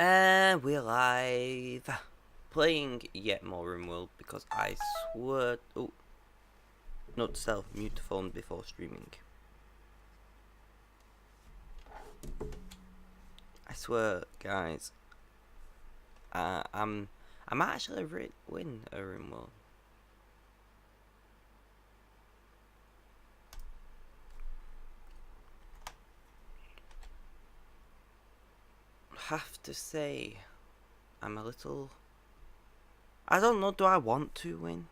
And we're live, playing yet more RimWorld because I swear. Oh, note to self: mute the phone before streaming. I swear, guys, I'm actually win a RimWorld. Have to say, I'm a little. I don't know. Do I want to win?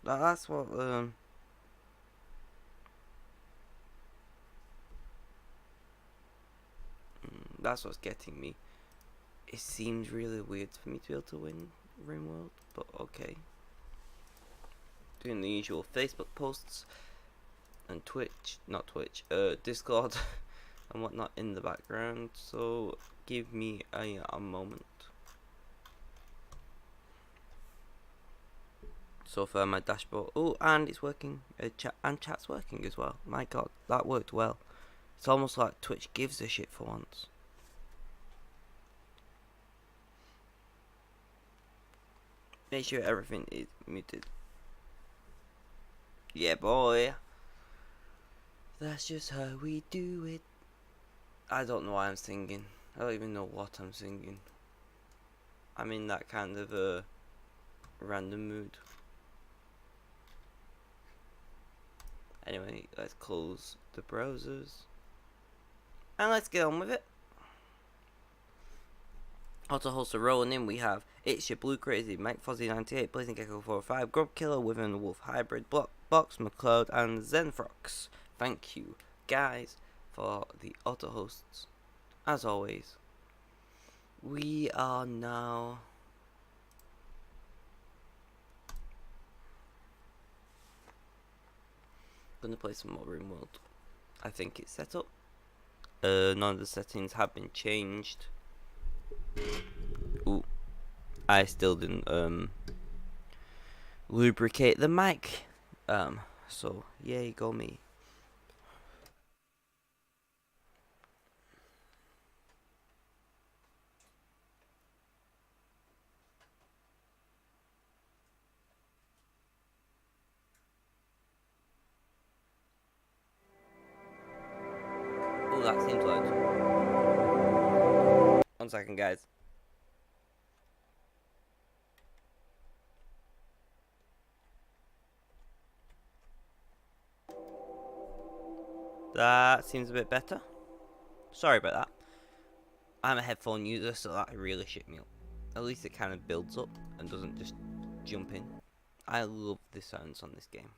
That's what That's what's getting me. It seems really weird for me to be able to win RimWorld, but okay. Doing the usual Facebook posts and Discord and whatnot in the background, so give me a moment. So far my dashboard, oh, and it's working, chat's working as well. My god, that worked well. It's almost like Twitch gives a shit for once. Make sure everything is muted. Yeah, boy. That's just how we do it. I don't know why I'm singing. I don't even know what I'm singing. I'm in that kind of a random mood. Anyway, let's close the browsers. And let's get on with it. Auto hosts are rolling in. We have It's Your Blue Crazy, Mike Fozzy 98, Blazing Gecko 45, Grub Killer, Wyvern Wolf Hybrid, Box McCloud, and Zenfrox. Thank you, guys, for the auto hosts. As always, we are now gonna play some more RimWorld. I think it's set up. None of the settings have been changed. Ooh, I still didn't lubricate the mic. So yay, go me. Oh, that seems loud. 1 second, guys. That seems a bit better. Sorry about that. I'm a headphone user, so that really shit me up. At least it kind of builds up and doesn't just jump in. I love the sounds on this game.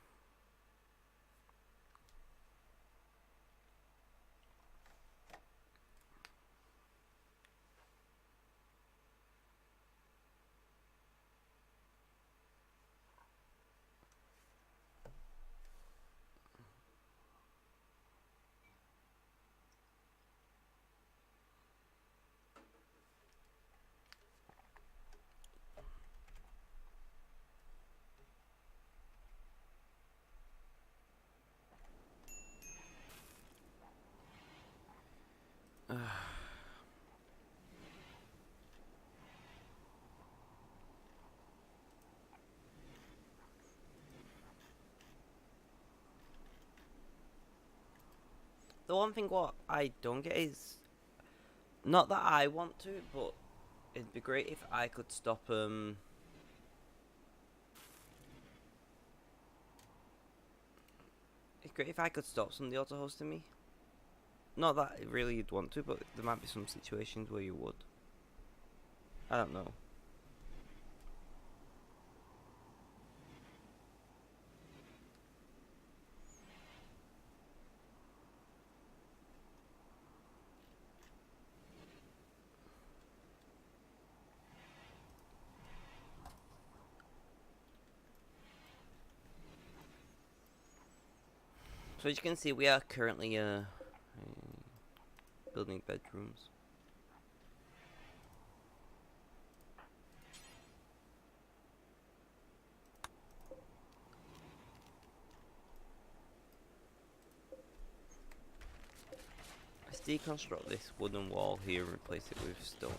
The one thing what I don't get is, not that I want to, but it'd be great if I could stop It'd great if I could stop some of the auto hosting me. Not that really you'd want to, but there might be some situations where you would. I don't know. So as you can see, we are currently building bedrooms. let's deconstruct this wooden wall here and replace it with stone.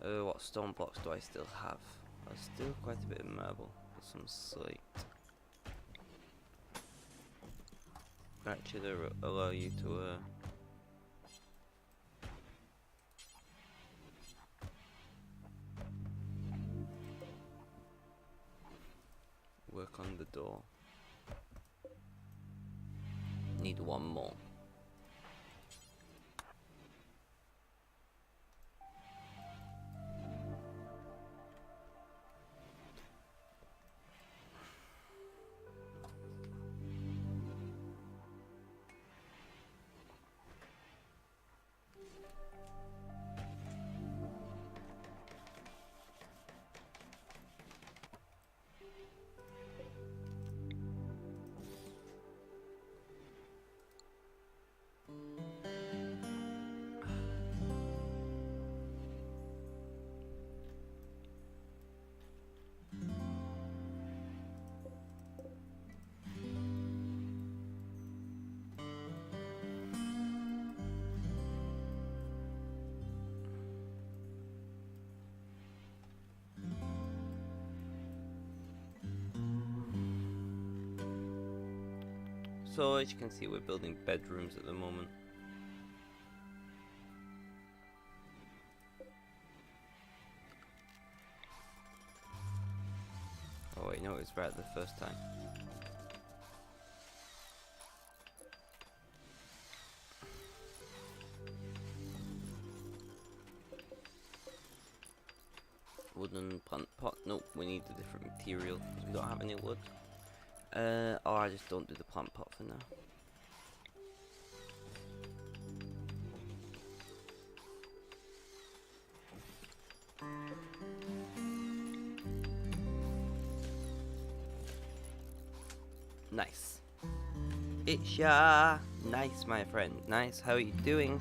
What stone blocks do I still have? There's still quite a bit of marble, some slate. Actually, allow you to work on the door. Need one more. So as you can see, we're building bedrooms at the moment. Oh wait, no, it was right the first time. Wooden plant pot. Nope, we need a different material because we don't have any wood. Or I just don't do the plant pot for now. Nice. It's ya. Nice, my friend. Nice. How are you doing?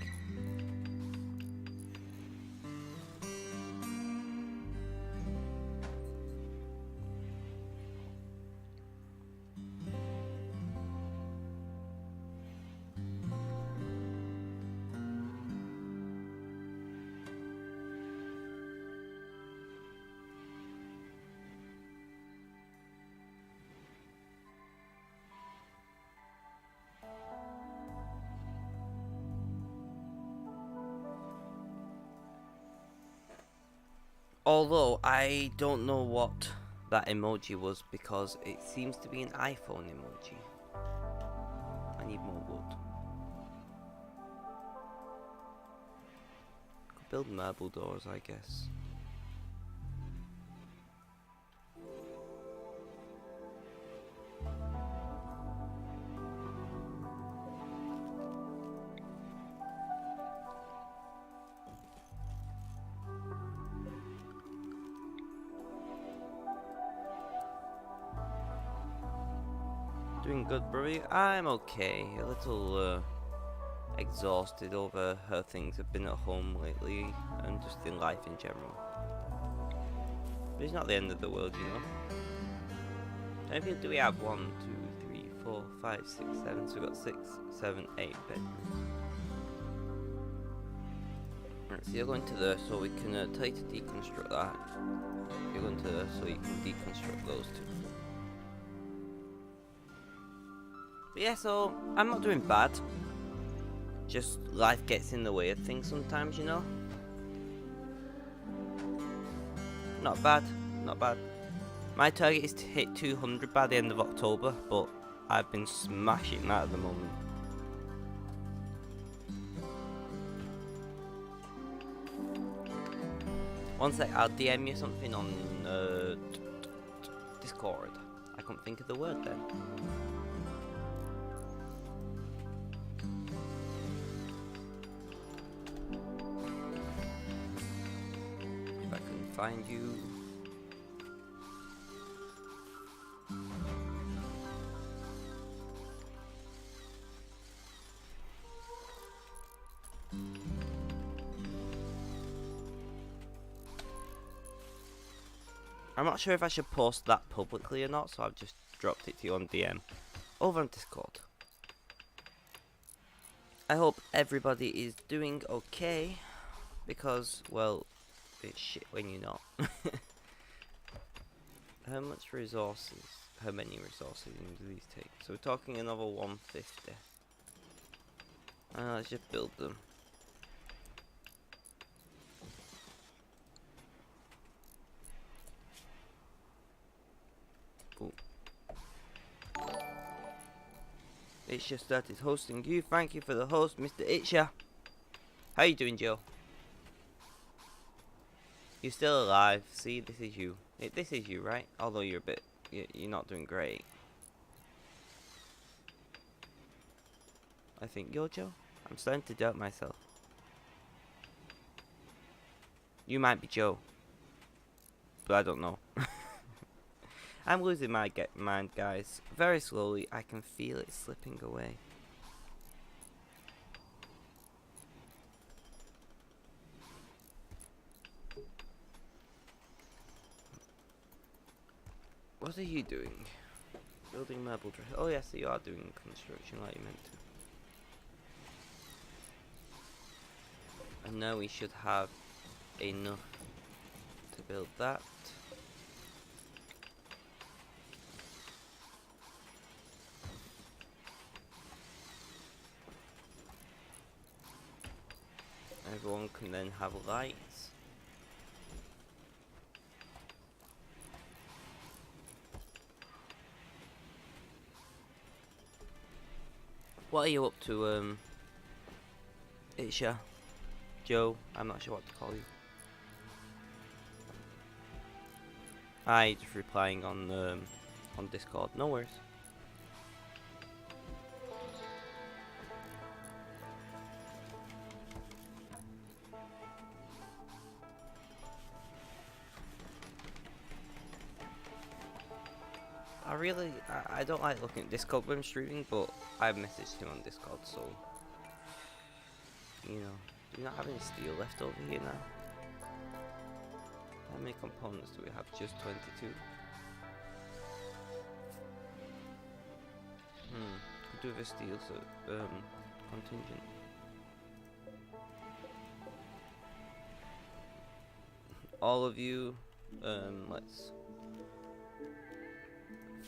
Although I don't know what that emoji was because it seems to be an iPhone emoji. I need more wood. Could build marble doors, I guess. Doing good, Brie. I'm okay. A little exhausted over how things have been at home lately and just in life in general. But it's not the end of the world, you know. How many people do we have? 1, 2, 3, 4, 5, 6, 7. So we've got 6, 7, 8 bedrooms. Right, so you're going to there so we can tell you to deconstruct that. You're going to there so you can deconstruct those two. But yeah, so I'm not doing bad. Just life gets in the way of things sometimes, you know. Not bad, not bad. My target is to hit 200 by the end of October, but I've been smashing that at the moment. One sec, I'll DM you something on Discord. I couldn't think of the word then. If I can find you. I'm not sure if I should post that publicly or not, so I've just dropped it to you on DM over on Discord. I hope everybody is doing okay, because, well, it's shit when you're not. How many resources do these take? So we're talking another 150. Let's just build them. Ooh. It's just started hosting you. Thank you for the host, Mr. Itcher. How you doing, Joe? You're still alive. See, this is you. This is you, right? Although you're a bit... You're not doing great. I think you're Joe. I'm starting to doubt myself. You might be Joe. But I don't know. I'm losing my mind, guys. Very slowly. I can feel it slipping away. What are you doing? Building marble dress. Oh yes, you are doing construction like you meant to. And now we should have enough to build that. Everyone can then have lights. What are you up to, Itcha? Joe? I'm not sure what to call you. Just replying on Discord. No worries. I don't like looking at Discord when I'm streaming, but I've messaged him on Discord, so, you know. Do we not have any steel left over here now? How many components do we have? Just 22. Could do with a steel, so, contingent. All of you, let's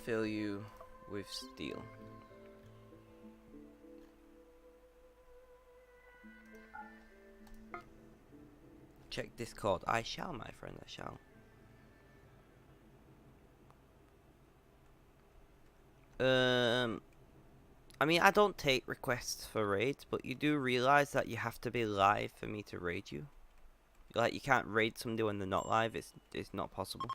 fill you with steel. Check Discord. I shall, my friend, I shall. I mean, I don't take requests for raids, but you do realize that you have to be live for me to raid you. Like, you can't raid somebody when they're not live. It's not possible.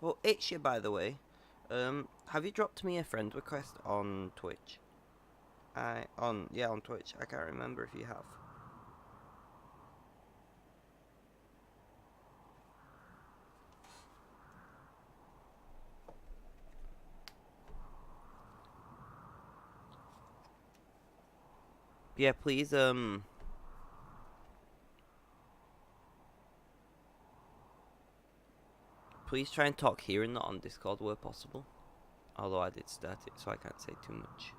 Well, Itcher, by the way, have you dropped me a friend request on Twitch? On Twitch. I can't remember if you have. Yeah, please, please try and talk here and not on Discord where possible. Although I did start it, so I can't say too much.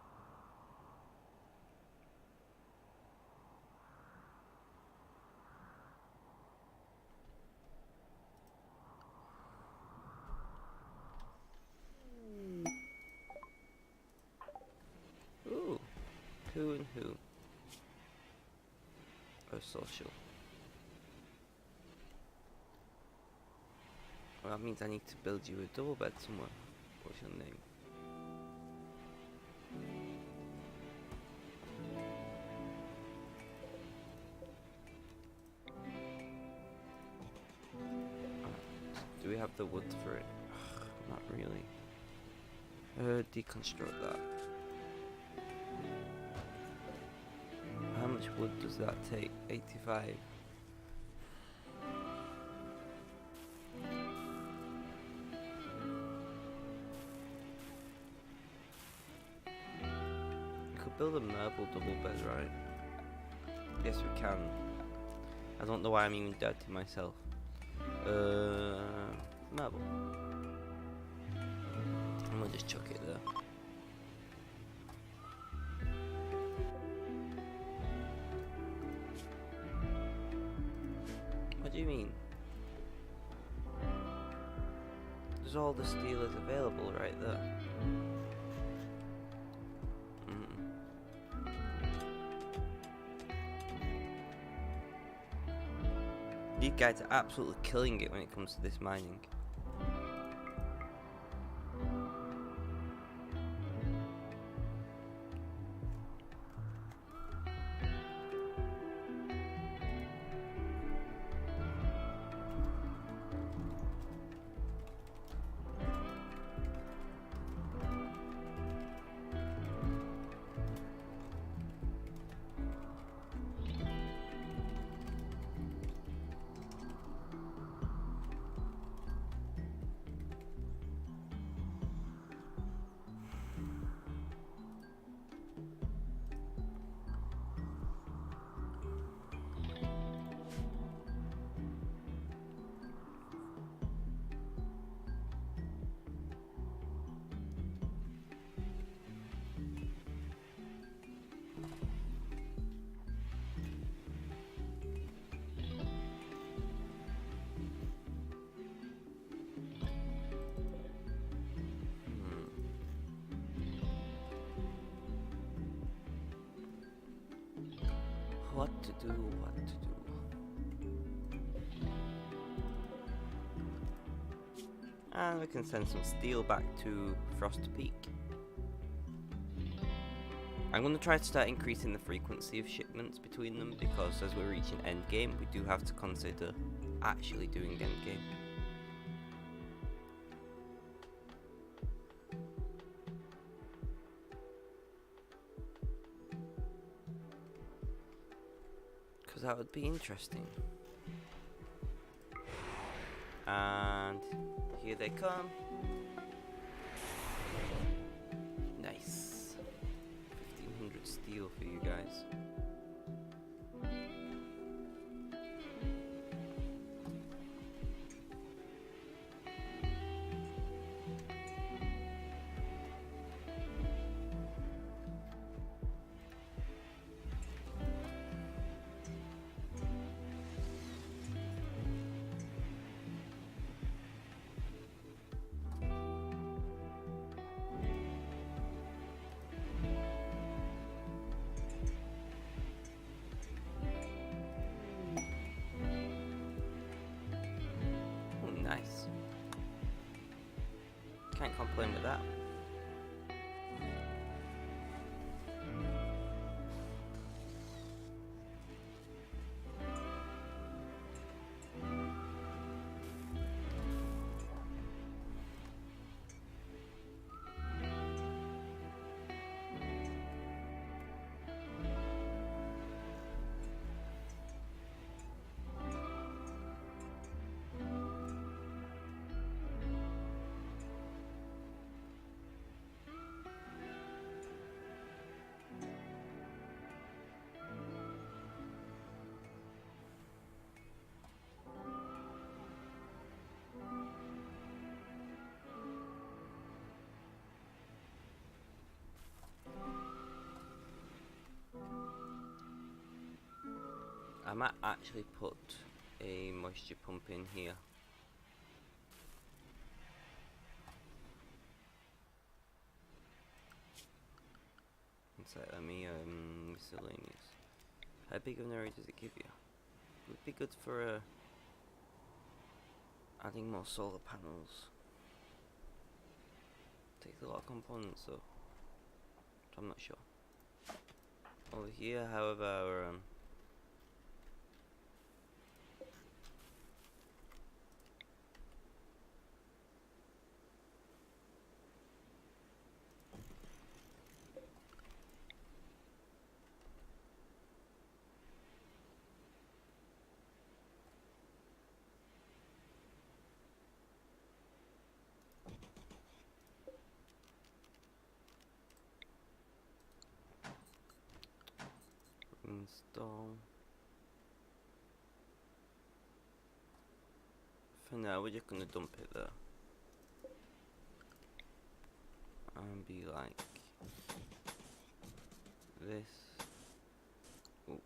Ooh, who and who? Oh, social. Well, that means I need to build you a double bed somewhere. What's your name? Do we have the wood for it? Not really. Deconstruct that. How much wood does that take? 85. build a marble double bed, right? Yes, we can. I don't know why I'm even doubting myself. Marble. I'm gonna just chuck it there. What do you mean? There's all the steel is available right there. These guys are absolutely killing it when it comes to this mining. What to do, what to do. And we can send some steel back to Frost Peak. I'm going to try to start increasing the frequency of shipments between them, because as we're reaching endgame, we do have to consider actually doing endgame. Because that would be interesting. And here they come. Nice. 1500 steel for you guys. Nice. Can't complain with that. I might actually put a moisture pump in here. Let me miscellaneous. How big of an area does it give you? Would be good for adding more solar panels. Takes a lot of components though, so I'm not sure. Over here, however, install. For now, we're just gonna dump it there. And be like this. Ooh.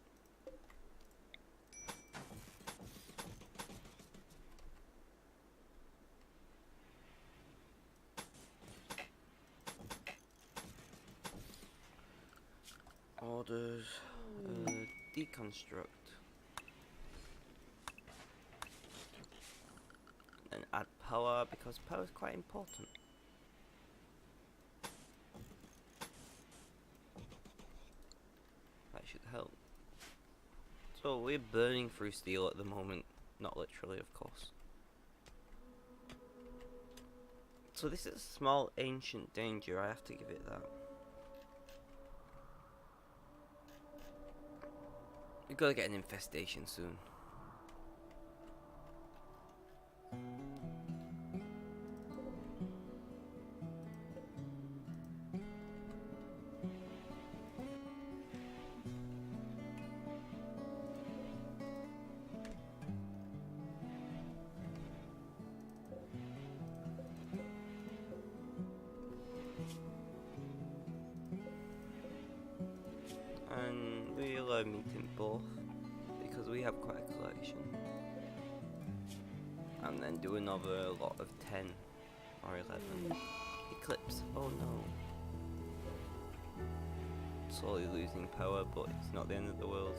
Orders, deconstruct, and add power because power is quite important. That should help. So we're burning through steel at the moment, not literally, of course. So this is a small ancient danger, I have to give it that. We've got to get an infestation soon. And we'll meet in both because we have quite a collection. And then do another lot of 10 or 11. Eclipse, oh no. Slowly losing power, but it's not the end of the world.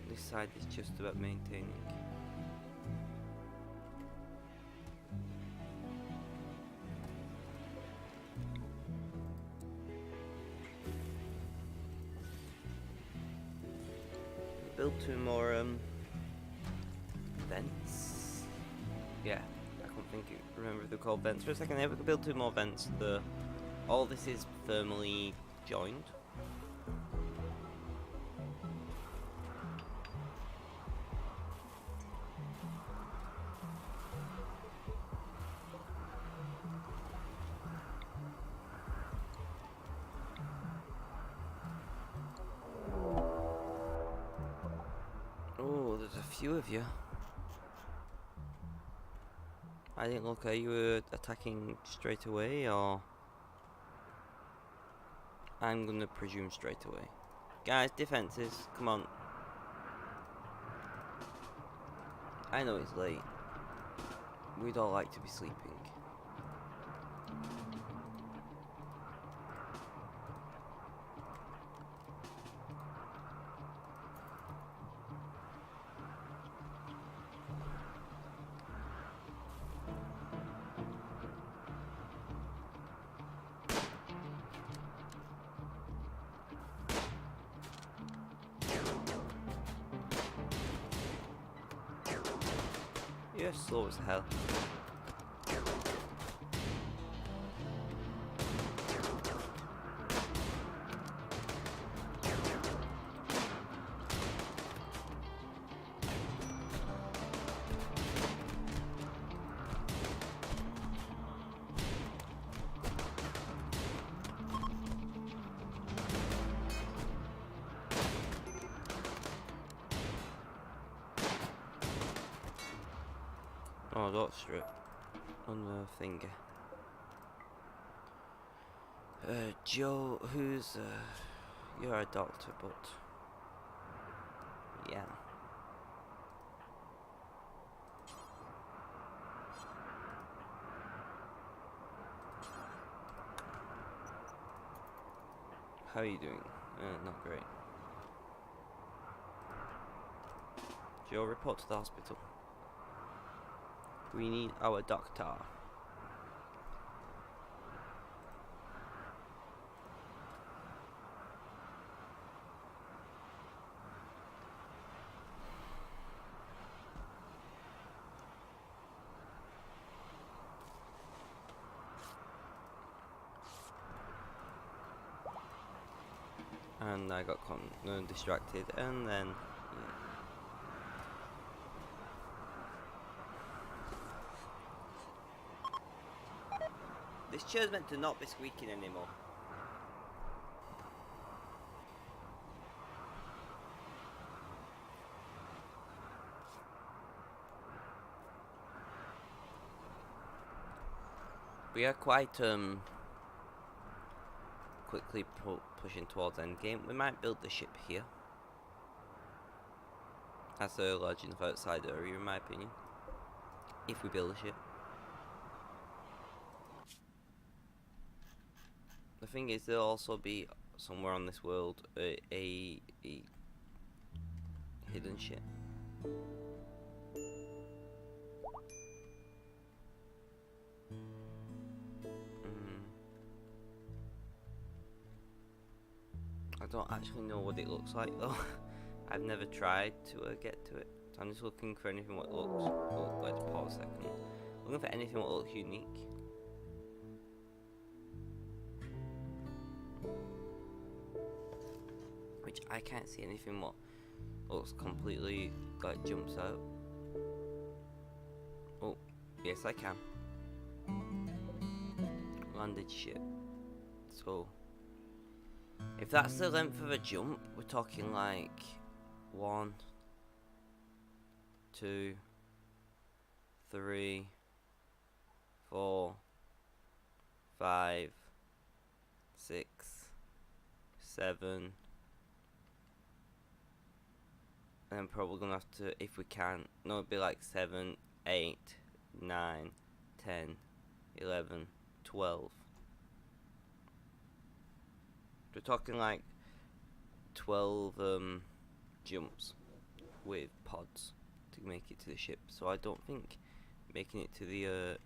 This side is just about maintaining. Build 2 more vents. Yeah, I can't remember if they're called vents for a second. If we could build 2 more vents, all this is thermally joined. Oh, there's a few of you. I didn't look. Are you attacking straight away, or? I'm gonna presume straight away. Guys, defenses, come on. I know it's late. We'd all like to be sleeping. You're slow as hell. Oh, dot strip on the finger. Joe, who's you're a doctor, but yeah. How are you doing? Not great. Joe, report to the hospital. We need our doctor. And I got distracted, and then yeah. This chair's meant to not be squeaking anymore. We are quite quickly pushing towards endgame. We might build the ship here. That's a large enough outside area in my opinion. If we build a ship. The thing is, there'll also be somewhere on this world a hidden ship. I don't actually know what it looks like though. I've never tried to get to it. So I'm just looking for anything what looks. Oh, let's pause a second. Looking for anything what looks unique. Which I can't see anything what looks completely like jumps out. Oh, yes I can. Landed ship. So if that's the length of a jump, we're talking like 1, 2, 3, 4, 5, 6, 7. And I'm probably gonna have to, if we can, no, it'd be like 7, 8, 9, 10, 11, 12. We're talking like 12 jumps with pods to make it to the ship. So I don't think making it to the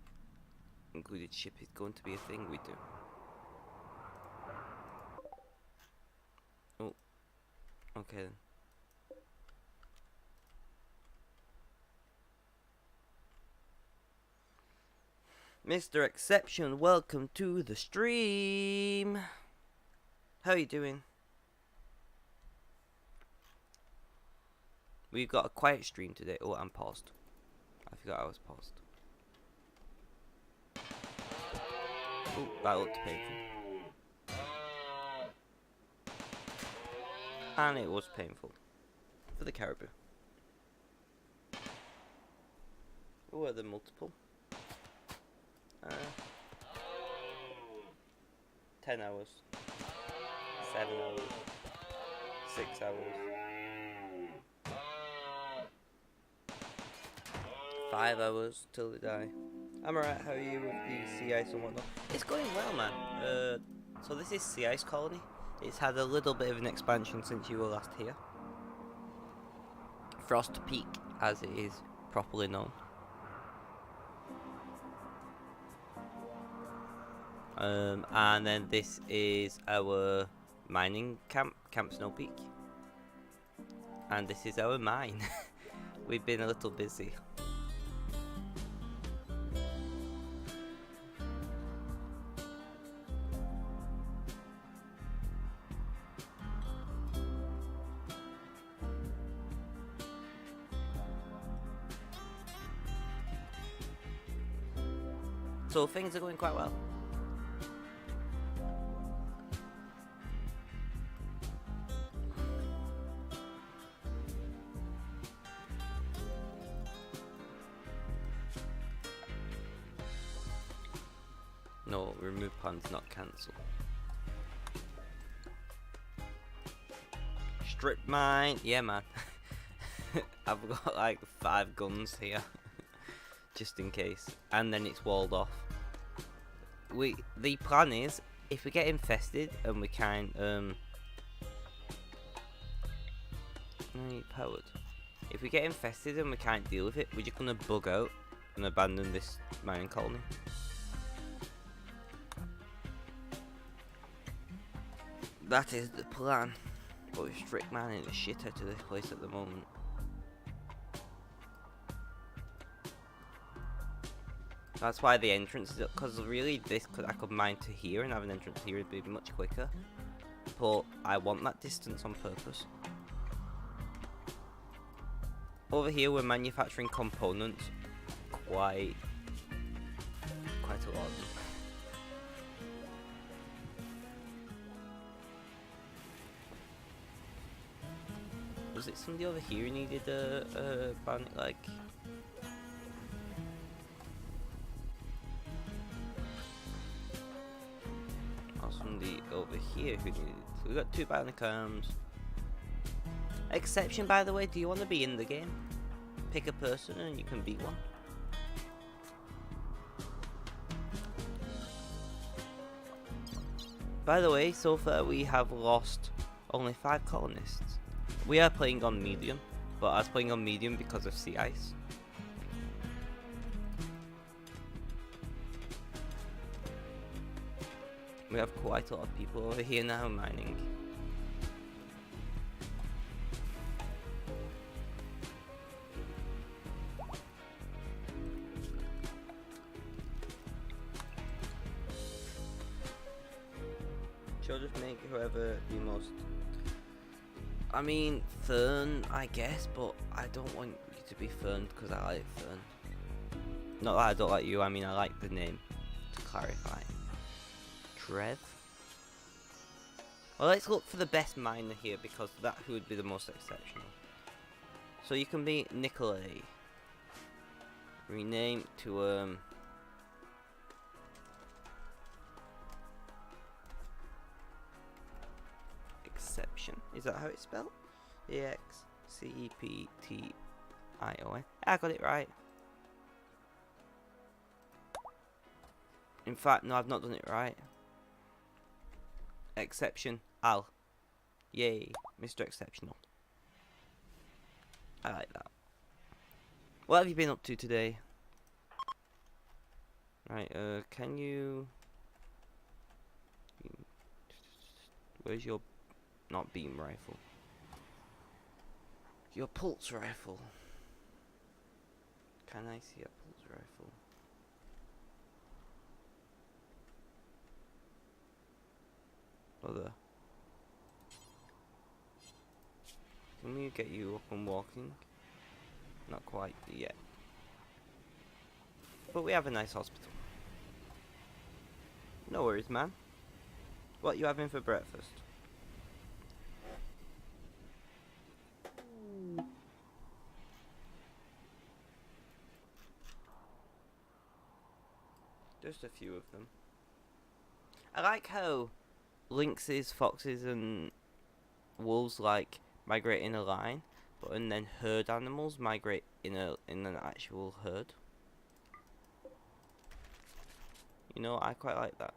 included ship is going to be a thing we do. Oh, okay then. Mr. Exception, welcome to the stream. How are you doing? We've got a quiet stream today. Oh, I'm paused. I forgot I was paused. Oh, that looked painful. And it was painful. For the caribou. Oh, are there multiple? 10 hours. 7 hours. 6 hours. 5 hours till they die. I'm alright, how are you with the sea ice and whatnot? It's going well, man. So this is Sea Ice Colony. It's had a little bit of an expansion since you were last here. Frost Peak, as it is properly known. And then this is our mining camp, Camp Snow Peak. And this is our mine. We've been a little busy. So things are going quite well. No, remove plans, not cancel. Strip mine, yeah man. I've got like 5 guns here, just in case, and then it's walled off. The plan is, if we get infested and we can't powered. If we get infested and we can't deal with it, we're just gonna bug out and abandon this mining colony. That is the plan. But we're strict manning the shit out of this place at the moment. That's why the entrance is up, because really I could mine to here and have an entrance here would be much quicker. But I want that distance on purpose. Over here we're manufacturing components quite a lot. Was it somebody over here who needed a bandit like? or somebody over here who needed. So we got 2 bionic arms. Exception, by the way, do you want to be in the game? Pick a person and you can be one. By the way, so far we have lost only 5 colonists. We are playing on medium, but I was playing on medium because of sea ice. We have quite a lot of people over here now mining. She'll just make whoever the most... I mean, Fern, I guess, but I don't want you to be Fern because I like Fern. Not that I don't like you, I mean I like the name, to clarify. Trev? Well, let's look for the best miner here because that who would be the most exceptional. So you can be Nikolay. Rename to Exception. Is that how it's spelled? E-X-C-E-P-T-I-O-N. I got it right. In fact, no, I've not done it right. Exception. Al. Yay. Mr. Exceptional. I like that. What have you been up to today? Right, can you... Where's your... Not beam rifle. Your pulse rifle. Can I see a pulse rifle? Other. Can we get you up and walking? Not quite yet. But we have a nice hospital. No worries, man. What you having for breakfast? Just a few of them. I like how lynxes, foxes and wolves like migrate in a line, and then herd animals migrate in an actual herd. You know, I quite like that.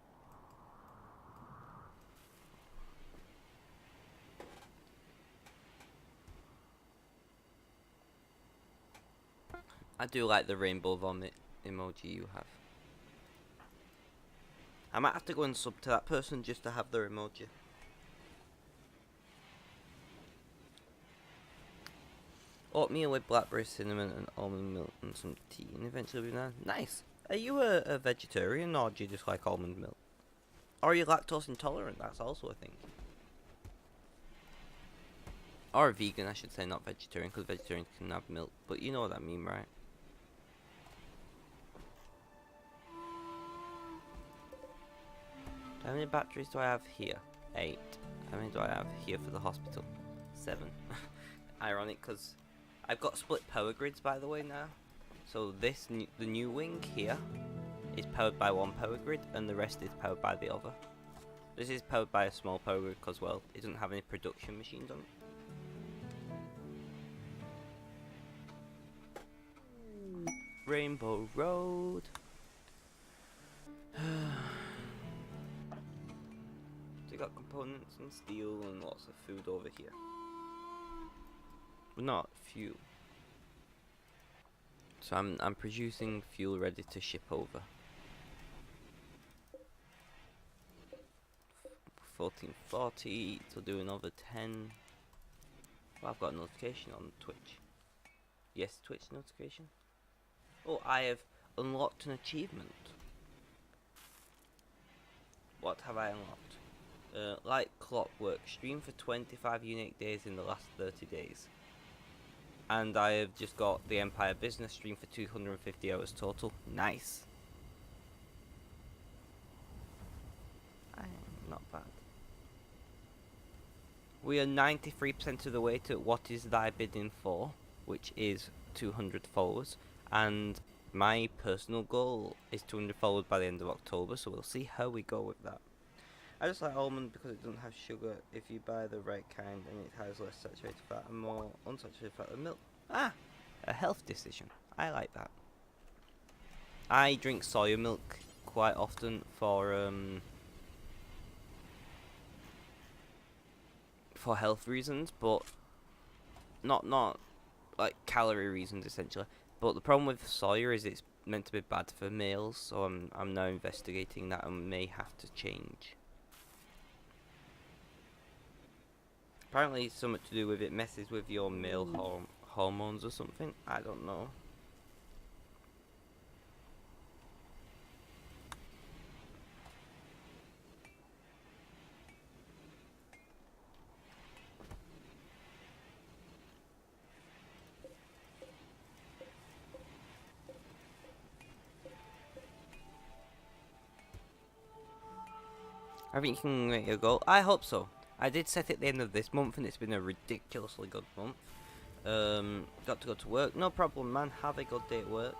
I do like the rainbow vomit emoji you have. I might have to go and sub to that person just to have their emoji. Oatmeal with blackberry, cinnamon and almond milk and some tea and eventually banana. Nice! Are you a vegetarian or do you just like almond milk? Or are you lactose intolerant? That's also a thing. Or a vegan, I should say, not vegetarian, because vegetarians can have milk. But you know what I mean, right? How many batteries do I have here? 8. How many do I have here for the hospital? 7. Ironic, because I've got split power grids, by the way, now. So this, the new wing here, is powered by one power grid, and the rest is powered by the other. This is powered by a small power grid, because, well, it doesn't have any production machines on it. Rainbow Road. Got components and steel and lots of food over here. Well, not fuel. So I'm producing fuel ready to ship over. 1440 to do another 10. Well, I've got a notification on Twitch. Yes, Twitch notification. Oh, I have unlocked an achievement. What have I unlocked? Like clockwork, stream for 25 unique days in the last 30 days. And I have just got the Empire Business stream for 250 hours total. Nice. Not bad. We are 93% of the way to what is thy bidding for, which is 200 followers. And my personal goal is 200 followers by the end of October, so we'll see how we go with that. I just like almond because it doesn't have sugar if you buy the right kind, and it has less saturated fat and more unsaturated fat than milk. Ah, a health decision. I like that. I drink soya milk quite often for health reasons, but not like calorie reasons essentially. But the problem with soya is it's meant to be bad for males, so I'm now investigating that and may have to change. Apparently it's something to do with it messes with your male hormones or something. I don't know. I think you can make a goal. I hope so. I did set it at the end of this month and it's been a ridiculously good month. Got to go to work. No problem, man. Have a good day at work.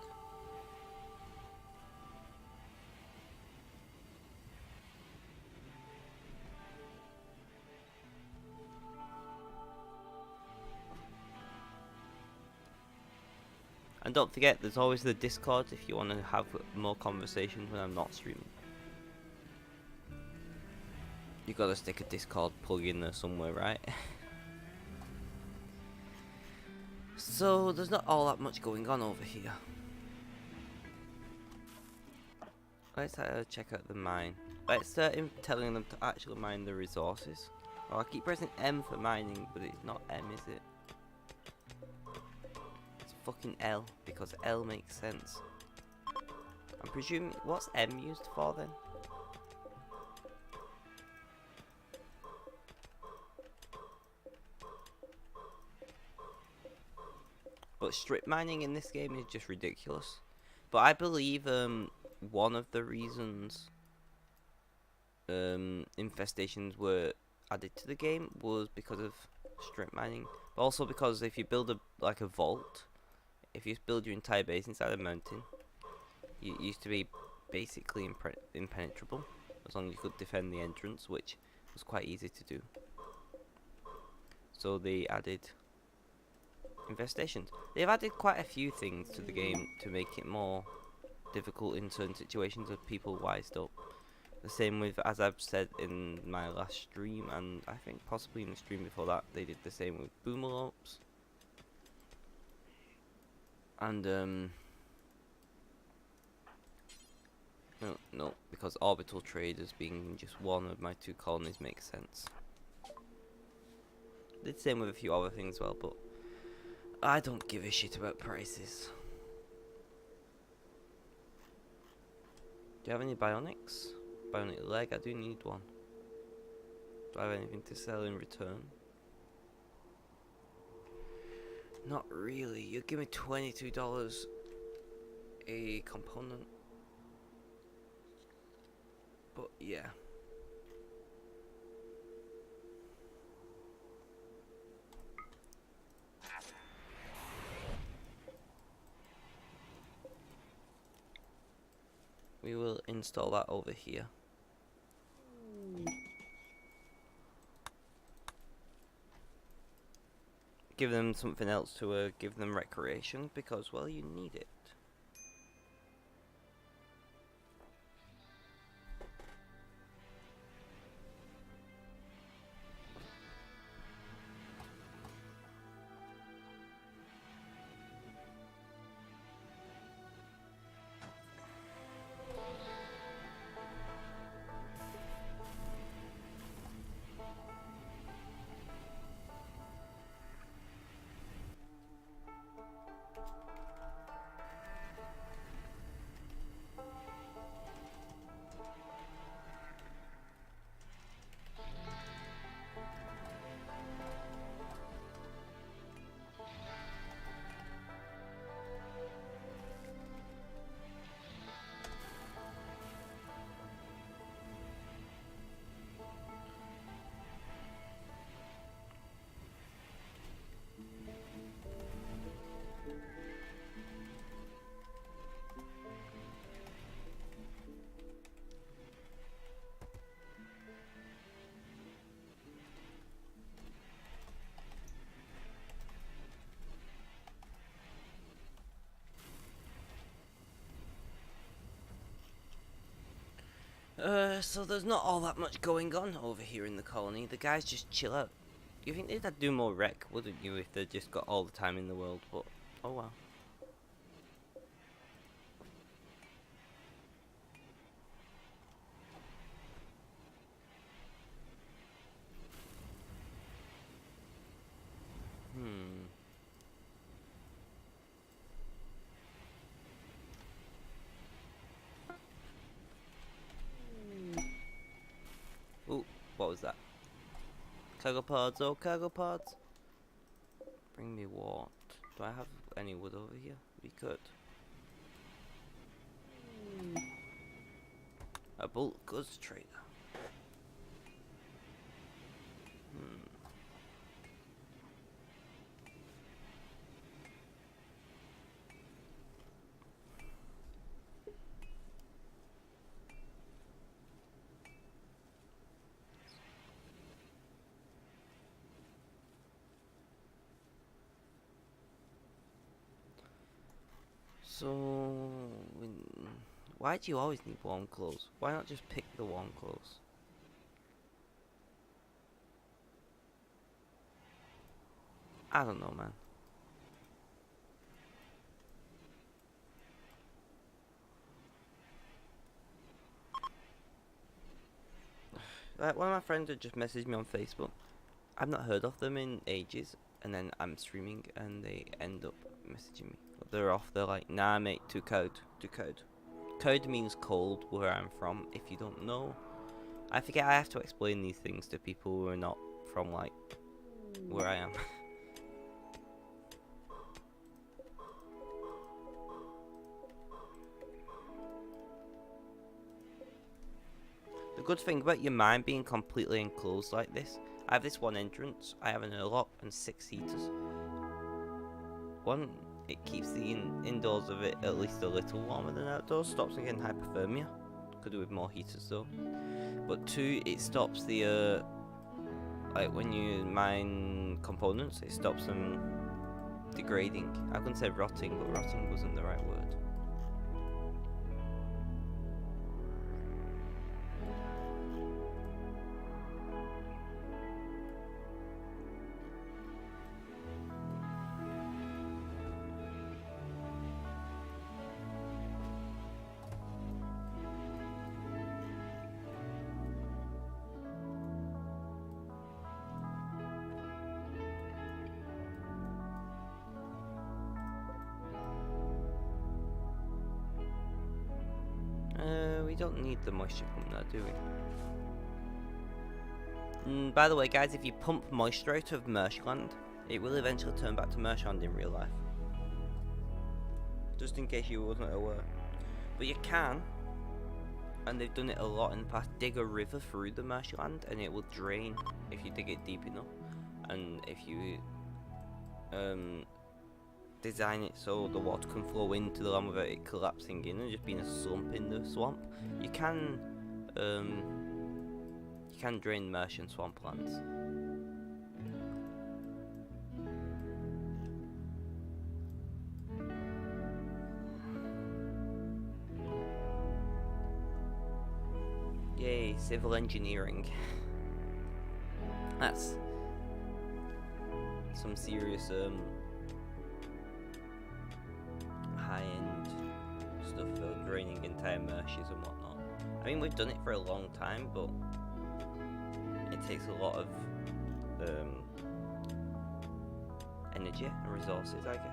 And don't forget, there's always the Discord if you want to have more conversations when I'm not streaming. You gotta stick a Discord plug in there somewhere, right? So, there's not all that much going on over here. Let's check out the mine. Let's start telling them to actually mine the resources. Oh, I keep pressing M for mining, but it's not M, is it? It's fucking L, because L makes sense. I'm presuming, what's M used for then? But strip mining in this game is just ridiculous. But I believe one of the reasons infestations were added to the game was because of strip mining. But also because if you build a vault, if you build your entire base inside a mountain, it used to be basically impenetrable as long as you could defend the entrance, which was quite easy to do. So they added infestations. They've added quite a few things to the game to make it more difficult in certain situations with people wised up. The same with, as I've said in my last stream, and I think possibly in the stream before that, they did the same with boomalopes. And no, because orbital traders being just one of my two colonies makes sense. Did the same with a few other things as well, but I don't give a shit about prices. Do you have any bionics? Bionic leg, I do need one. Do I have anything to sell in return? Not really. You give me $22 a component. But yeah. We will install that over here. Give them something else to give them recreation because, well, you need it. So there's not all that much going on over here in the colony. The guys just chill out. You think they'd do more wreck, wouldn't you, if they just got all the time in the world? But oh well. Ooh, what was that? Cargo pods, oh cargo pods. Bring me what? Do I have any wood over here? We could. A bulk goods trader. So, why do you always need warm clothes? Why not just pick the warm clothes? I don't know, man. Like, one of my friends had just messaged me on Facebook. I've not heard of them in ages, and then I'm streaming and they end up messaging me. They're off, they're like, nah mate, too cold, too cold. Cold means cold where I'm from, if you don't know. I forget I have to explain these things to people who are not from, like, where I am. The good thing about your mine being completely enclosed like this, I have this one entrance, I have an airlock and 6 heaters. One, it keeps the indoors of it at least a little warmer than outdoors, stops me getting hypothermia. Could do with more heaters though. But 2, it stops the like when you mine components, it stops them degrading. I couldn't say rotting, but rotting wasn't the right word. We don't need the moisture pump now, do we? By the way, guys, if you pump moisture out of marshland, it will eventually turn back to marshland in real life. Just in case you wasn't aware. But you can, and they've done it a lot in the past, dig a river through the marshland and it will drain if you dig it deep enough. And if you design it so the water can flow into the land without it collapsing in and just being a slump in the swamp, you can drain marsh and swamplands. Yay, civil engineering. That's some serious high-end stuff for draining entire marshes and whatnot. I mean, we've done it for a long time, but it takes a lot of energy and resources, I guess.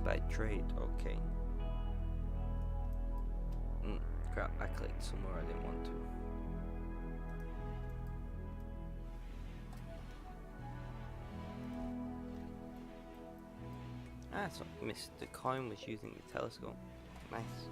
By trade, okay. Crap, I clicked somewhere I didn't want to. Ah, so Mr. Coin was using the telescope. Nice.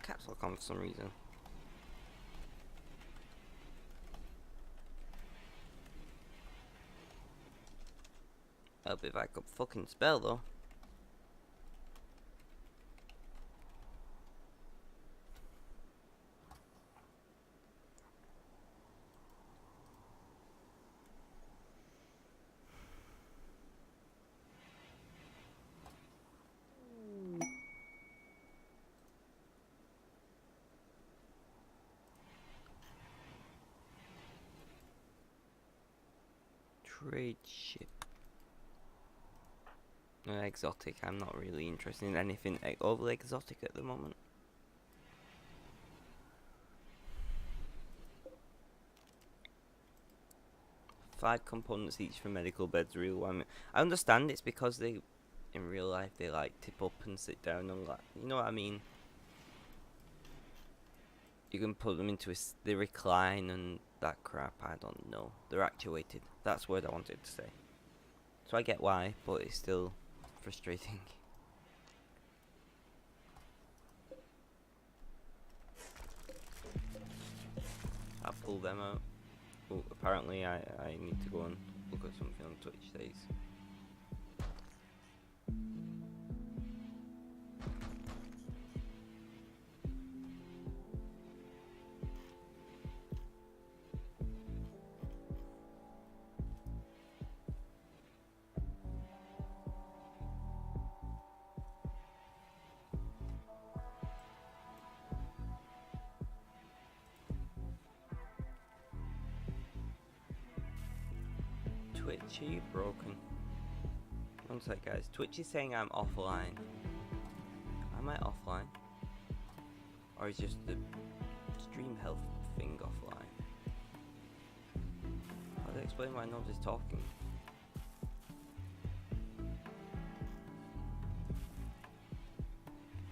caps lock on for some reason. Help if I could fucking spell though. Trade ship. Exotic. I'm not really interested in anything overly exotic at the moment. Five components each for medical beds. Real one. I understand it's because they, in real life, they like tip up and sit down and like, you know what I mean. You can put them into they recline and that crap. I don't know. They're actuated. That's what I wanted to say. So I get why, but it's still frustrating. I'll pull them out. Oh, apparently I need to go and look at something on Twitch days. Twitch, are you broken? One sec guys, Twitch is saying I'm offline. Am I offline? Or is just the stream health thing offline? How do I explain why nobody's talking?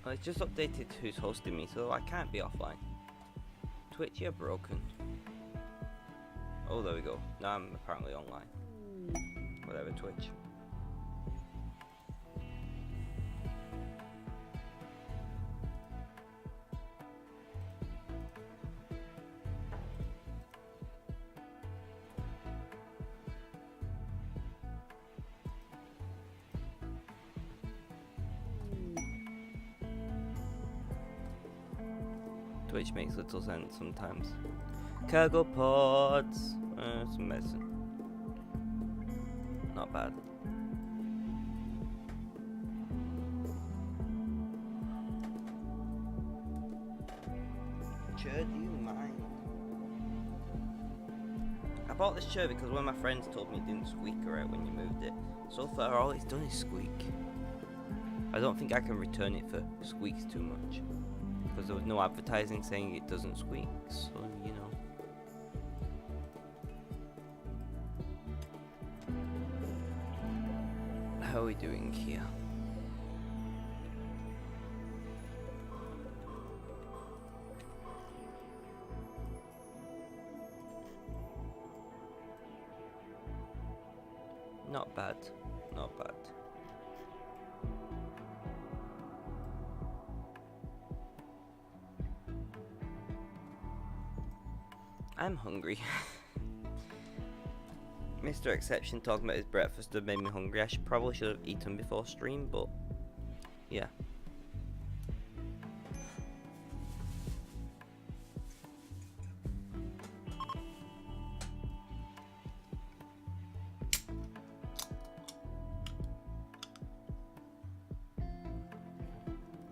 Well, it's just updated who's hosting me, so I can't be offline. Twitch, you're broken. Oh, there we go. Now I'm apparently online. Whatever, Twitch. Twitch makes little sense sometimes. Cargo pods. Some medicine. Not bad. Chair, do you mind? I bought this chair because one of my friends told me it didn't squeak right when you moved it. So far all it's done is squeak. I don't think I can return it for squeaks too much. Because there was no advertising saying it doesn't squeak, so you know. How are we doing here? Not bad, not bad. I'm hungry. Mr. Exception talking about his breakfast have made me hungry. I probably should have eaten before stream, but yeah.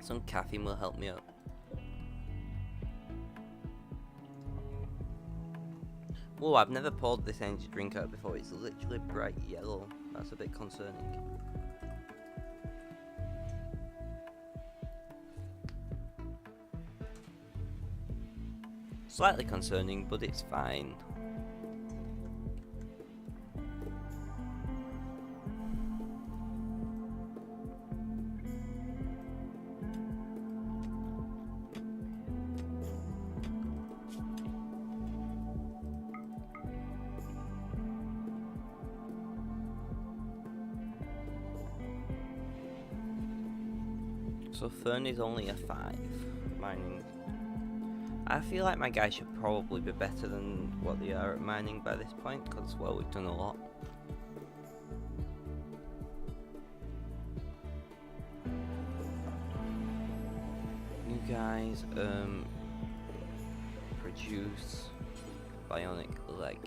Some caffeine will help me out. Whoa, I've never poured this energy drink out before. It's literally bright yellow. That's a bit concerning. Slightly concerning, but it's fine. So Fern is only a 5. mining. I feel like my guys should probably be better than what they are at mining by this point, because, well, we've done a lot. You guys, produce bionic leg.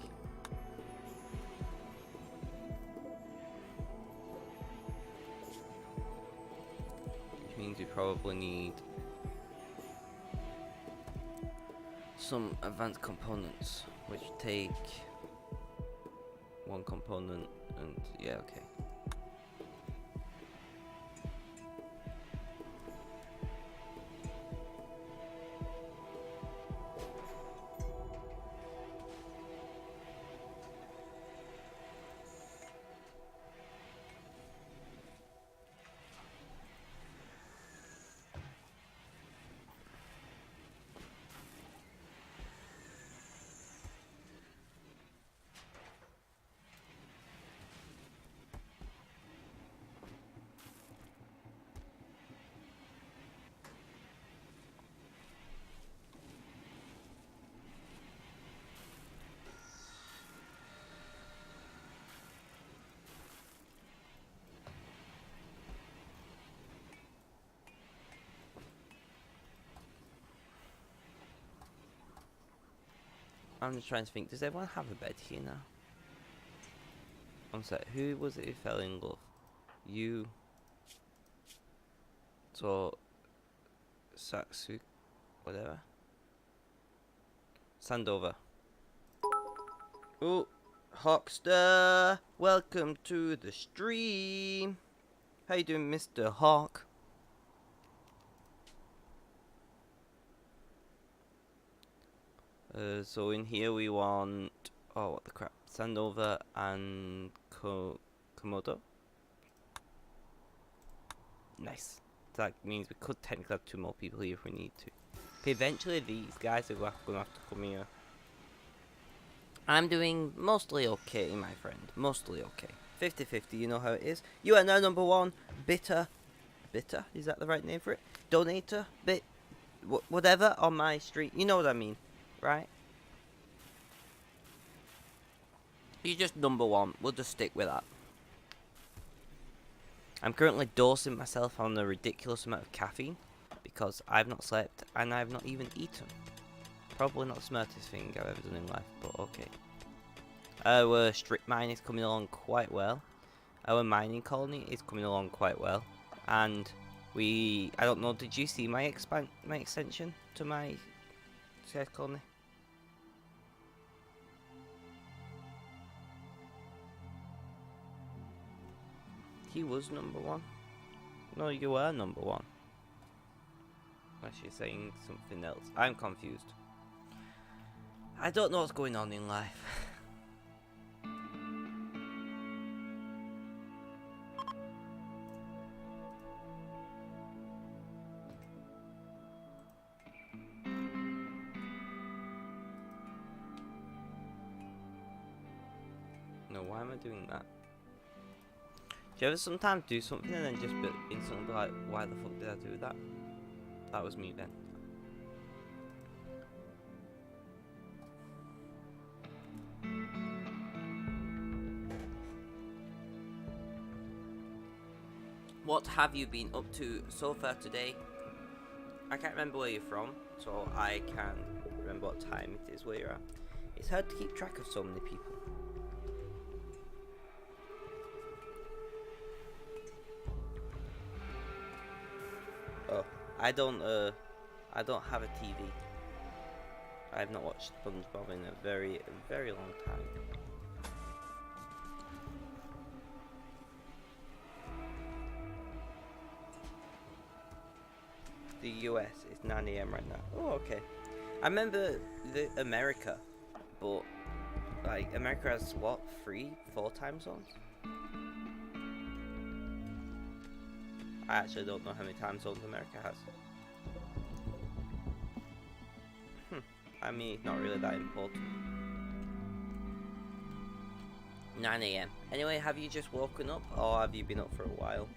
Which means we probably need some advanced components, which take one component, and yeah, okay. I'm just trying to think, does everyone have a bed here now? I'm sorry, who was it who fell in love? You. So, Satsu, whatever. Sandover. Oh, Hawkster, welcome to the stream. How you doing, Mr. Hawk? So in here we want, oh what the crap, Sandover and Komodo. Nice. That means we could technically have 2 more people here if we need to. Okay, eventually these guys are going to have to come here. I'm doing mostly okay, my friend. Mostly okay. 50-50, you know how it is. You are now number 1. Bitter, is that the right name for it? Donator? Whatever on my street. You know what I mean, right? You're just number 1. We'll just stick with that. I'm currently dosing myself on a ridiculous amount of caffeine because I've not slept and I've not even eaten. Probably not the smartest thing I've ever done in life, but okay. Our strip mine is coming along quite well. Our mining colony is coming along quite well. And I don't know, did you see my extension to my sky colony? He was number 1. No, you were number 1. Unless you're saying something else. I'm confused. I don't know what's going on in life. No, why am I doing that? Do you ever sometimes do something and then just instantly be like, why the fuck did I do that? That was me then. What have you been up to so far today? I can't remember where you're from, so I can't remember what time it is where you're at. It's hard to keep track of so many people. Oh, I don't have a TV. I have not watched SpongeBob in a very long time. The US is 9 AM right now. Oh, okay. I remember America, but like America has what, 3-4 time zones? I actually don't know how many time zones America has. I mean, it's not really that important. 9 AM. Anyway, have you just woken up, or have you been up for a while?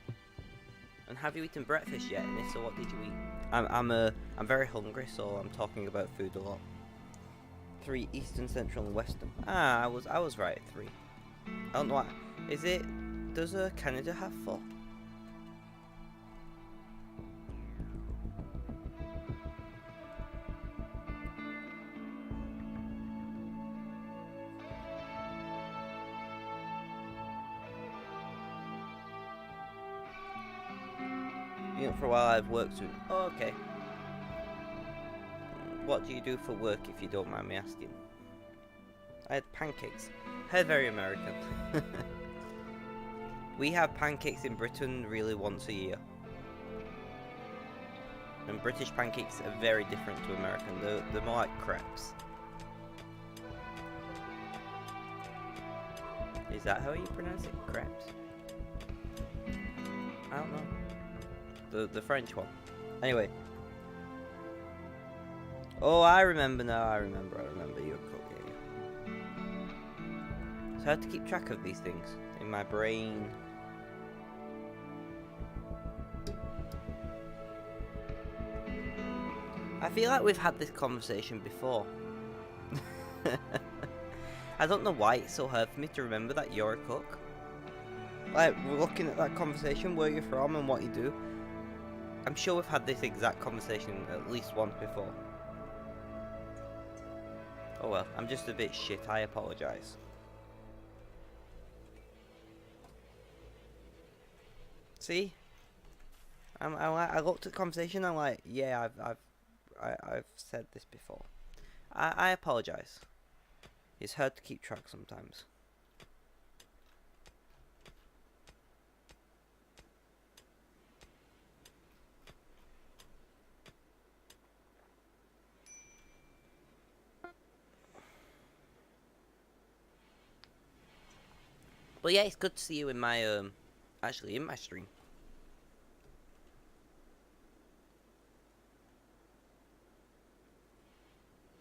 And have you eaten breakfast yet? And if so, what did you eat? I'm very hungry, so I'm talking about food a lot. 3 Eastern, Central, and Western. Ah, I was right at 3. I don't know what. Is it? Does Canada have 4? You know, for a while I've worked soon. Oh, okay. What do you do for work, if you don't mind me asking? I had pancakes. They're very American. We have pancakes in Britain really once a year. And British pancakes are very different to American. They're more like crepes. Is that how you pronounce it? Crepes? I don't know. The French one. Anyway. Oh, I remember now. I remember you're a cook. Yeah. So I had to keep track of these things in my brain. I feel like we've had this conversation before. I don't know why it's so hard for me to remember that you're a cook. Like, we're looking at that conversation, where you're from and what you do. I'm sure we've had this exact conversation at least once before. Oh well, I'm just a bit shit, I apologise. See? I looked at the conversation, I'm like, yeah, I've said this before. I apologise. It's hard to keep track sometimes. But yeah, it's good to see you in my actually in my stream.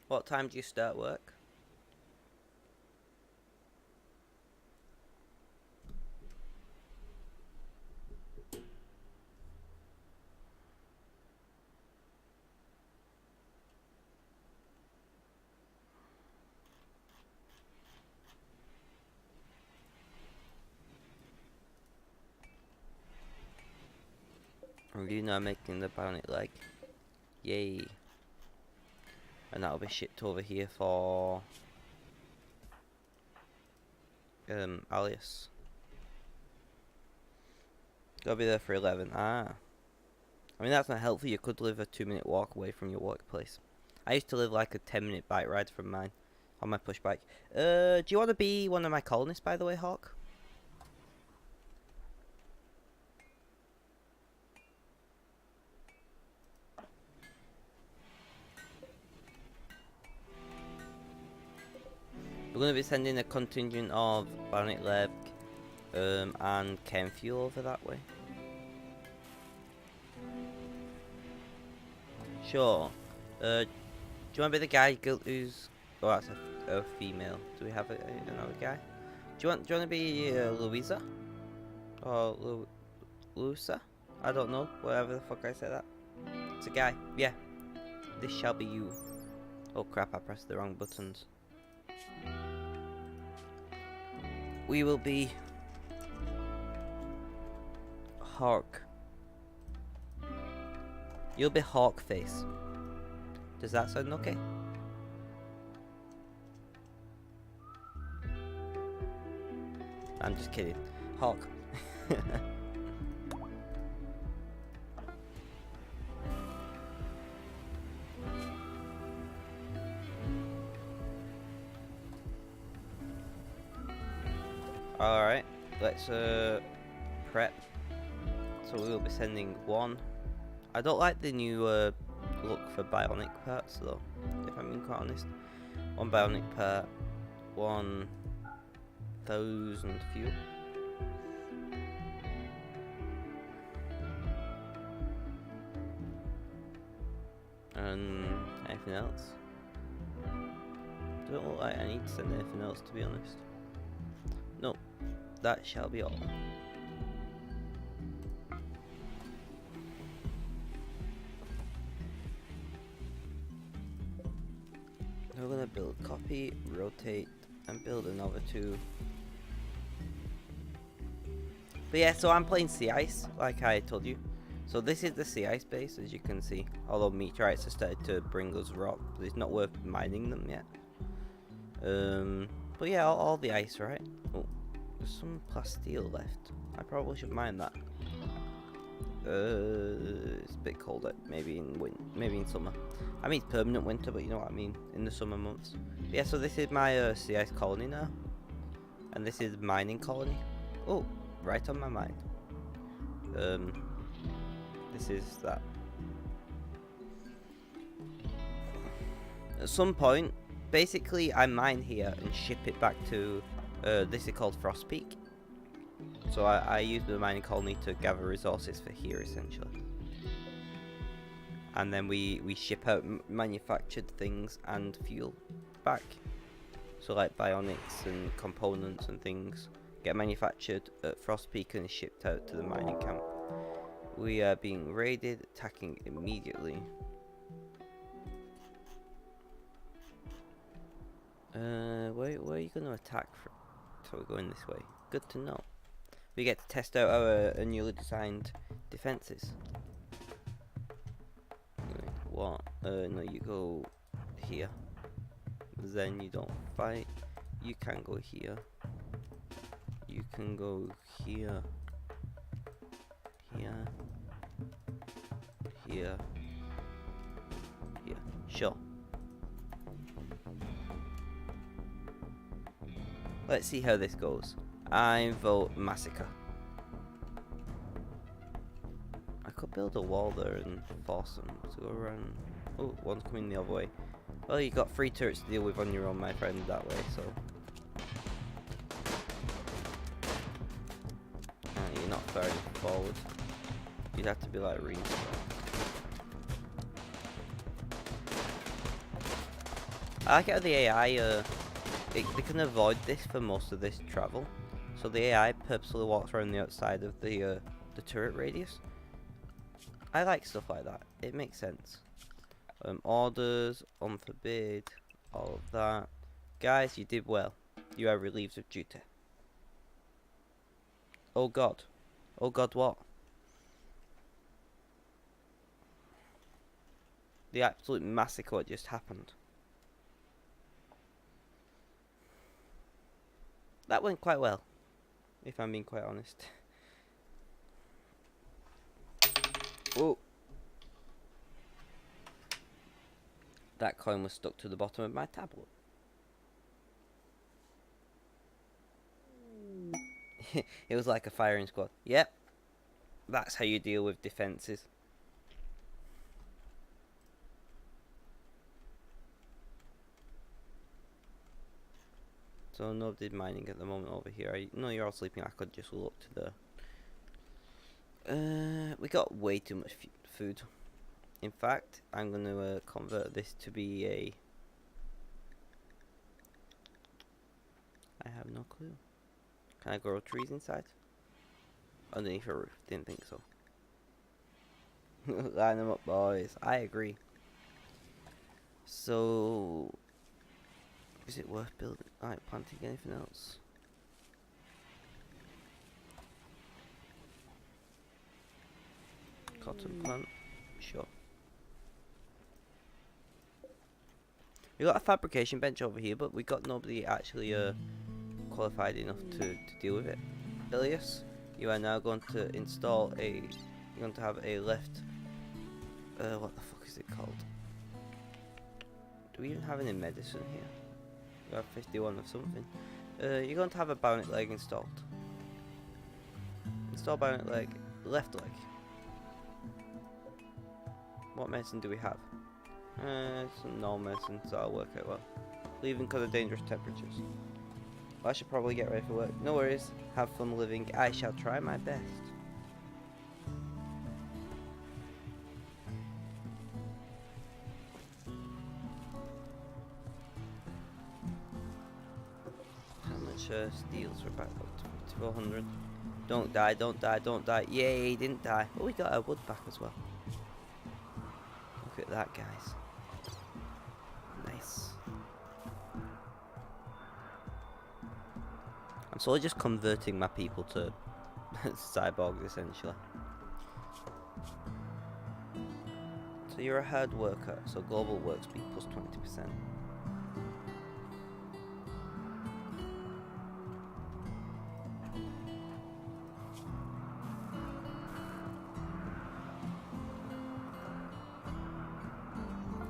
What time do you start work? Are you now making the bionic leg? Yay. And that'll be shipped over here for Alias. Gotta be there for 11. Ah. I mean, that's not helpful. You could live a 2-minute walk away from your workplace. I used to live like a 10-minute bike ride from mine on my push bike. Do you want to be one of my colonists, by the way, Hawk? We're going to be sending a contingent of bionic leg and chem fuel over that way. Sure. Do you want to be the guy who's... Oh, that's a female. Do we have another guy? Do you want to be Louisa? Or Lusa? I don't know. Whatever the fuck I said that. It's a guy. Yeah. This shall be you. Oh crap, I pressed the wrong buttons. We will be Hawk. You'll be Hawk Face. Does that sound okay? I'm just kidding. Hawk. Alright, let's prep. So we will be sending 1. I don't like the new look for bionic parts though, if I'm being quite honest. 1 bionic part, 1,000 fuel. And anything else? Don't look like I need to send anything else, to be honest. No, that shall be all. build copy, rotate, and build another 2. But yeah, so I'm playing Sea Ice, like I told you. So this is the Sea Ice base, as you can see. Although meteorites have started to bring us rock, but it's not worth mining them yet. But yeah, all the ice, right? Oh, there's some plasteel left. I probably should mine that. It's a bit colder. Maybe in summer. I mean, it's permanent winter, but you know what I mean. In the summer months. But yeah, so this is my Sea Ice colony now, and this is mining colony. Oh, right on my mind. This is that. At some point, basically, I mine here and ship it back to. This is called Frost Peak. So I use the mining colony to gather resources for here, essentially. And then we ship out manufactured things and fuel back. So like bionics and components and things get manufactured at Frost Peak and shipped out to the mining camp. We are being raided, attacking immediately. Where are you going to attack from? So we're going this way. Good to know. We get to test out our newly designed defenses. What? No, you go here. Then you don't fight. You can go here. You can go here. Here. Here. Here. Sure. Let's see how this goes. I vote massacre. I could build a wall there and force them to go around. Oh, one's coming the other way. Well, you got 3 turrets to deal with on your own, my friend, that way, so. You're not far enough forward. You'd have to be like reinforced. I like how the AI, they can avoid this for most of this travel. So the AI purposely walks around the outside of the turret radius. I like stuff like that. It makes sense. Orders, unforbid, all of that. Guys, you did well. You are relieved of duty. Oh God. Oh God, what? The absolute massacre just happened. That went quite well, if I'm being quite honest. Whoa. That coin was stuck to the bottom of my tablet. It was like a firing squad. Yep. That's how you deal with defences. So nobody mining at the moment over here. No, you're all sleeping. I could just look to the... we got way too much food. In fact, I'm going to convert this to be a... I have no clue. Can I grow trees inside? Underneath a roof. Didn't think so. Line them up, boys. I agree. So... is it worth building, like planting anything else? Cotton plant, sure. We got a fabrication bench over here, but we got nobody actually qualified enough to deal with it. Ilias, you are now going to install a. You're going to have a left. What the fuck is it called? Do we even have any medicine here? We have 51 of something. You're going to have a bionic leg installed. Install bionic leg, left leg. What medicine do we have? Some normal medicine, so that'll work out well. Leaving because of dangerous temperatures. Well, I should probably get ready for work. No worries. Have fun living. I shall try my best. Steals for about 400. Don't die, don't die, don't die. Yay, didn't die. Oh, we got our wood back as well. Look at that, guys. Nice. I'm slowly just converting my people to cyborgs, essentially. So you're a hard worker, so global work speed plus 20%.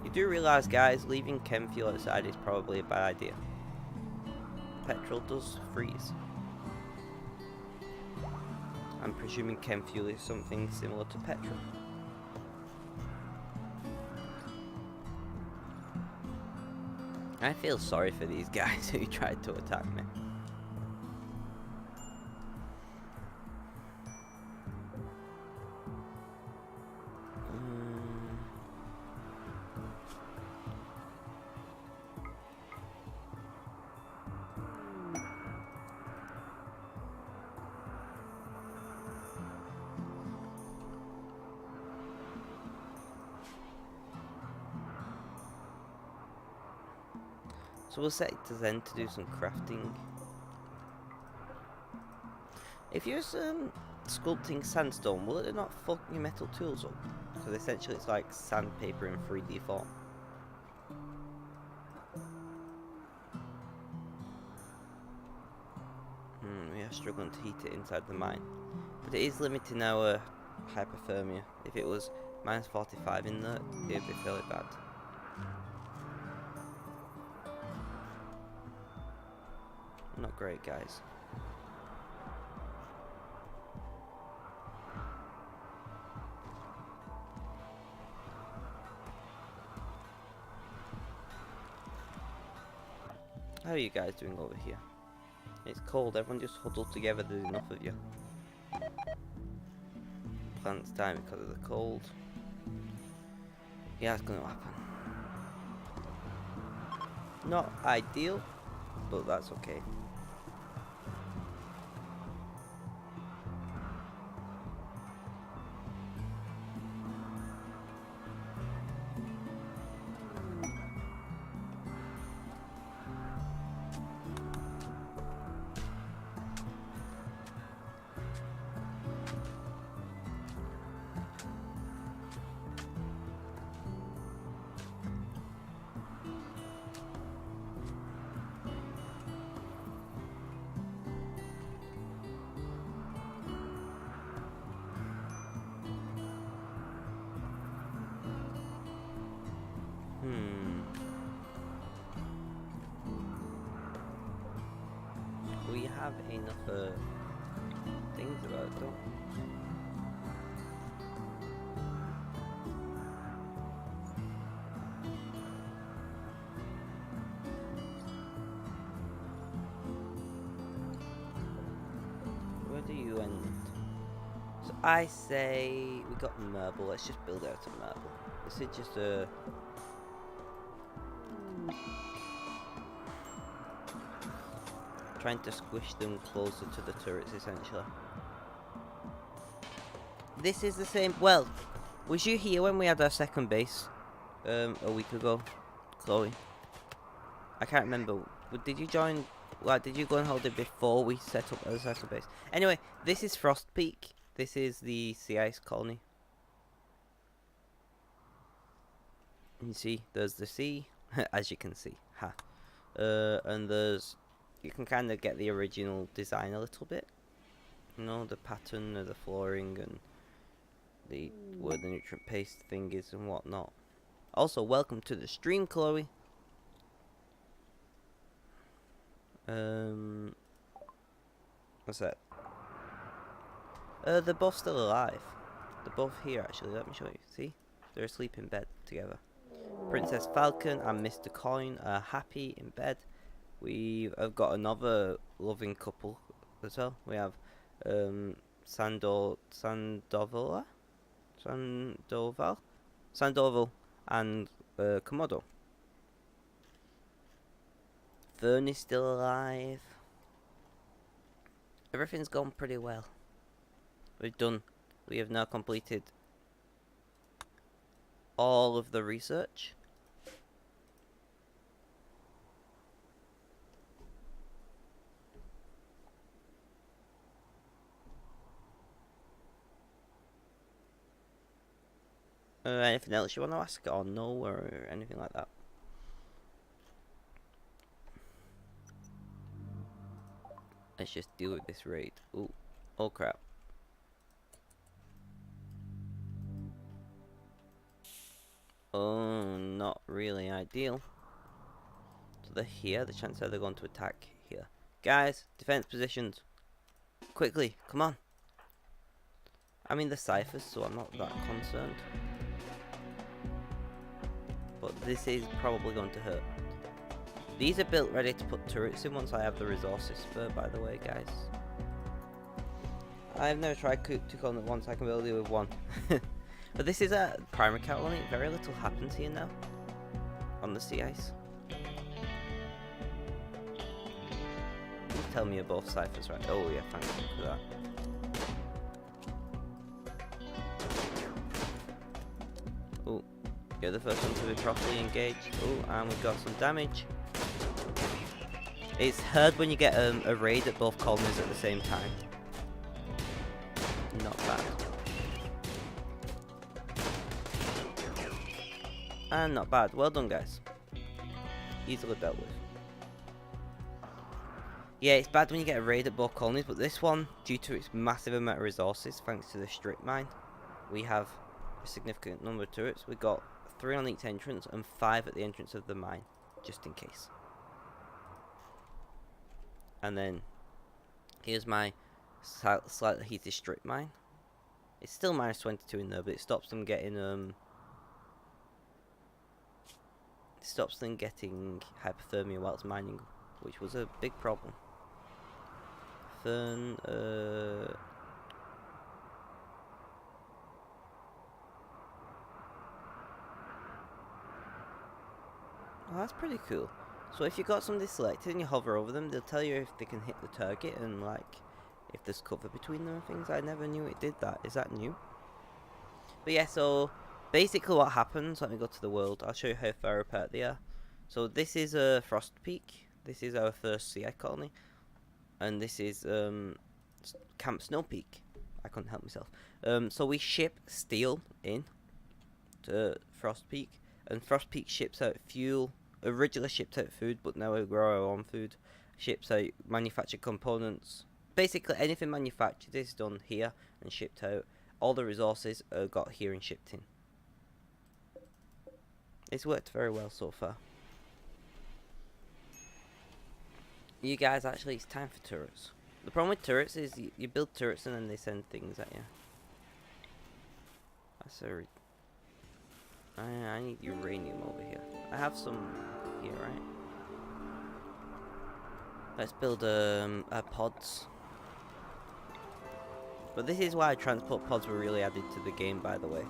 You do realise, guys, leaving chem fuel outside is probably a bad idea. Petrol does freeze. I'm presuming chem fuel is something similar to petrol. I feel sorry for these guys who tried to attack me. So we'll set it to Zen to do some crafting. If you're sculpting sandstone, will it not fuck your metal tools up? Because essentially it's like sandpaper in 3D form. We are struggling to heat it inside the mine. But it is limiting our hypothermia. If it was minus 45 in there, it would be fairly bad. Not great, guys. How are you guys doing over here? It's cold, everyone just huddle together, there's enough of you. Plants dying because of the cold. Yeah, it's going to happen. Not ideal, but that's okay. We have enough things about it though. Where do you end? So I say we got marble, let's just build out of marble. This is just a trying to squish them closer to the turrets, essentially. This is the same. Well, was you here when we had our second base a week ago, Chloe? I can't remember. Did you join? Well, did you go on holiday before we set up the second base? Anyway, this is Frost Peak. This is the sea ice colony. You see, there's the sea, as you can see. Ha. And there's. You can kind of get the original design a little bit. You know, the pattern of the flooring and the where the nutrient paste thing is and whatnot. Also, welcome to the stream, Chloe. What's that? They're both still alive. They're both here, actually. Let me show you. See? They're asleep in bed together. Princess Falcon and Mr. Coin are happy in bed. We've got another loving couple as well. We have Sandoval and Komodo. Fern is still alive. Everything's gone pretty well. We have now completed all of the research. Anything else you want to ask, or no, or anything like that? Let's just deal with this raid. Ooh, oh crap. Oh, not really ideal. So they're here. The chances are they're going to attack here. Guys, defense positions. Quickly, come on. I'm in the ciphers, so I'm not that concerned. But this is probably going to hurt. These are built ready to put turrets in once I have the resources spare, by the way, guys. I've never tried to colony once, I can build it with one. But this is a primary colony. Very little happens here now. On the sea ice. Please tell me you're both ciphers, right? Oh yeah, thank you for that. Oh, you're the first one to be properly engaged. Oh, and we've got some damage. It's hard when you get a raid at both colonies at the same time. Not bad. And not bad. Well done, guys. Easily dealt with. Yeah, it's bad when you get a raid at both colonies, but this one, due to its massive amount of resources, thanks to the strip mine, we have a significant number of turrets. We've got 3 on each entrance and 5 at the entrance of the mine, just in case. And then, here's my slightly heated strip mine. It's still minus 22 in there, but it stops them getting hypothermia whilst mining, which was a big problem. Then oh, that's pretty cool. So if you got somebody selected and you hover over them, they'll tell you if they can hit the target and like if there's cover between them and things. I never knew it did that. Is that new? But yeah, so basically what happens, let me go to the world, I'll show you how far apart they are. So this is a Frost Peak, this is our first sea ice colony, and this is Camp Snow Peak. I couldn't help myself. So we ship steel in to Frost Peak, and Frost Peak ships out fuel. Originally shipped out food, but now we grow our own food. Ships out manufactured components. Basically anything manufactured is done here and shipped out. All the resources are got here and shipped in. It's worked very well so far. You guys, actually it's time for turrets. The problem with turrets is you build turrets and then they send things at you. That's I need uranium over here. I have some here, right? Let's build our pods. But this is why transport pods were really added to the game, by the way.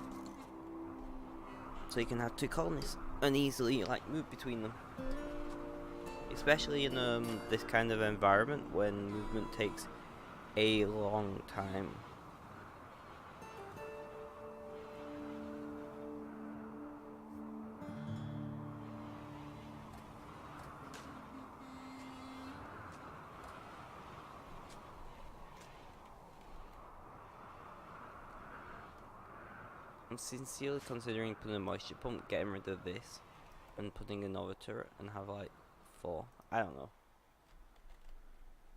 So you can have 2 colonies and easily like move between them. Especially in this kind of environment when movement takes a long time. I'm sincerely considering putting a moisture pump, getting rid of this, and putting another turret and have like 4. I don't know.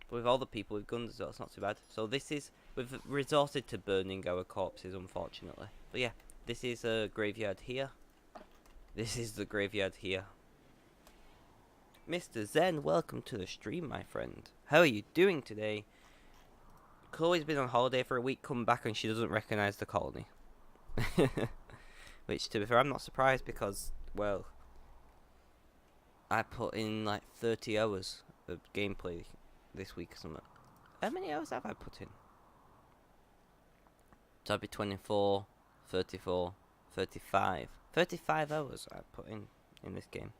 But with all the people with guns as well, it's not too bad. So this is, we've resorted to burning our corpses, unfortunately. But yeah, this is a graveyard here. This is the graveyard here. Mr. Zen, welcome to the stream, my friend. How are you doing today? Chloe's been on holiday for a week, come back and she doesn't recognise the colony. Which, to be fair, I'm not surprised because, well, I put in like 30 hours of gameplay this week or something. How many hours have I put in? So I'd be 24, 34, 35. 35 hours I put in this game.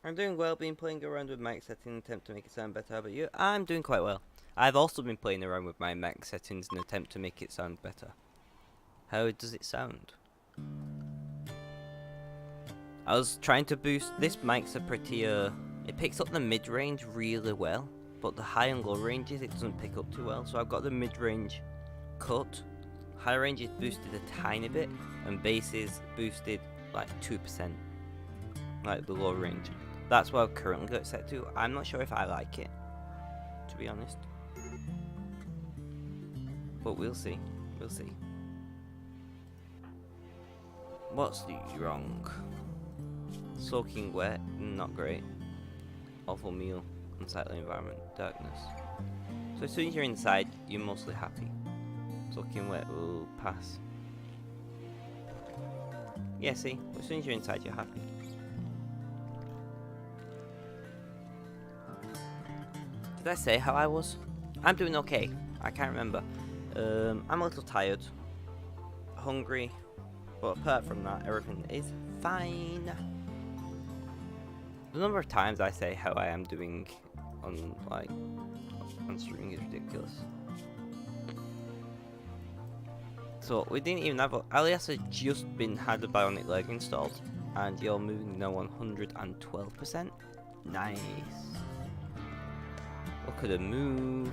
I'm doing well, been playing around with mic settings in an attempt to make it sound better. How about you? I'm doing quite well. I've also been playing around with my mic settings in an attempt to make it sound better. How does it sound? I was trying to boost... This mic's a pretty, it picks up the mid-range really well, but the high and low ranges it doesn't pick up too well. So I've got the mid-range cut, high range is boosted a tiny bit, and bass is boosted like 2%, like the low range. That's what I've currently got it set to. I'm not sure if I like it, to be honest. But we'll see. We'll see. What's wrong? Soaking wet, not great. Awful meal, unsightly environment, darkness. So as soon as you're inside, you're mostly happy. Soaking wet will pass. Yeah, see? As soon as you're inside, you're happy. Did I say how I was? I'm doing okay. I can't remember. I'm a little tired. Hungry. But apart from that, everything is fine. The number of times I say how I am doing on streaming is ridiculous. So we didn't even have Alias had just had the bionic leg installed, and you're moving now 112%. Nice. Look at the move.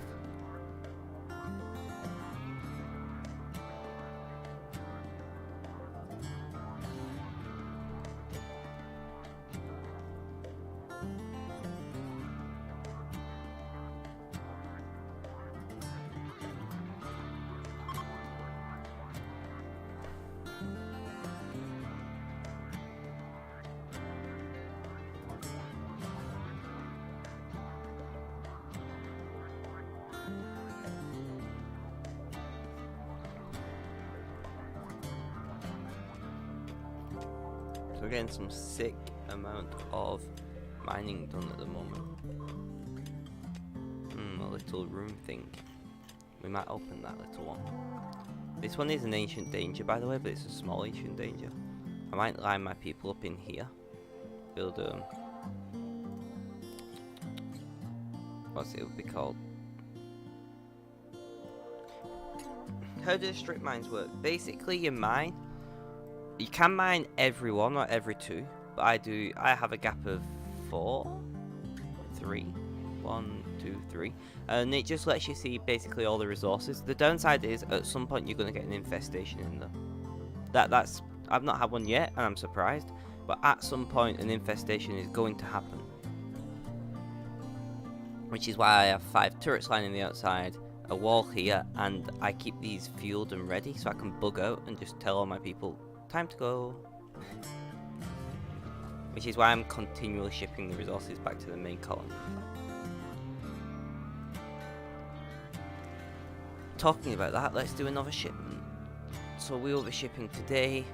So we're getting some sick amount of mining done at the moment. A little room thing. We might open that little one. This one is an ancient danger, by the way, but it's a small ancient danger. I might line my people up in here. Build what's it would be called? How do strip mines work? Basically, you mine. You can mine every one or every two, but I have a gap of 3, 1, 2, 3, and it just lets you see basically all the resources. The downside is at some point you're going to get an infestation in them. That's I've not had one yet, and I'm surprised, but at some point an infestation is going to happen, which is why I have 5 turrets lining the outside, a wall here, and I keep these fueled and ready so I can bug out and just tell all my people time to go. Which is why I'm continually shipping the resources back to the main colony. Talking about that, let's do another shipment. So we will be shipping today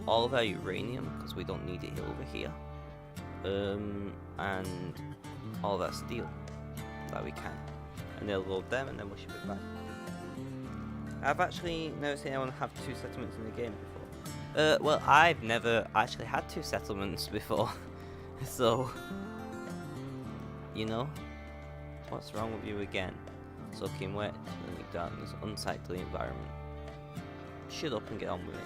all of our uranium, because we don't need it over here, and all of our steel that we can, and they'll load them and then we'll ship it back. I've actually never seen anyone have 2 settlements in the game before. Well, I've never actually had 2 settlements before, so, you know, what's wrong with you again? Soaking wet, chilling darkness, unsightly environment. Shut up and get on with it.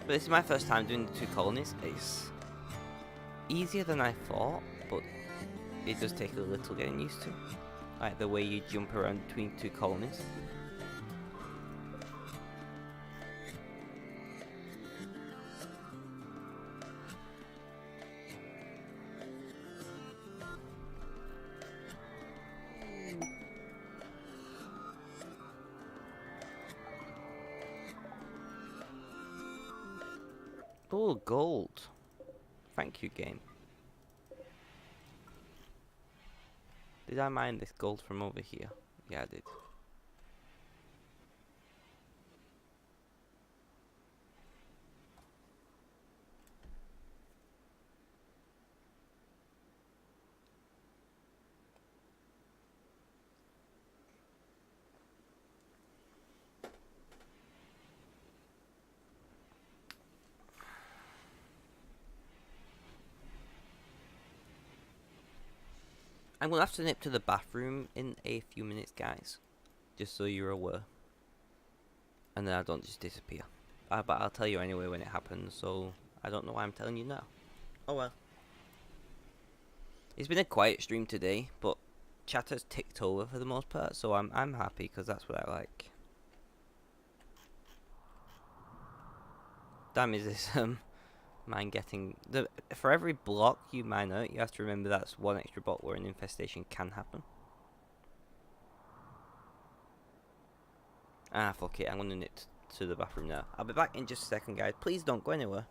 But this is my first time doing the 2 colonies. It's easier than I thought, but it does take a little getting used to. Like the way you jump around between 2 colonies. Oh, gold. Thank you, game. Did I mine this gold from over here? Yeah, I did. I'm gonna have to nip to the bathroom in a few minutes, guys, just so you're aware, and then I don't just disappear. But I'll tell you anyway when it happens, so I don't know why I'm telling you now. Oh well. It's been a quiet stream today, but chatter's ticked over for the most part, so I'm happy because that's what I like. Damn, is this mine getting for every block you mine out, you have to remember that's one extra block where an infestation can happen. Ah, fuck it, I'm gonna nip to the bathroom now. I'll be back in just a second, guys. Please don't go anywhere.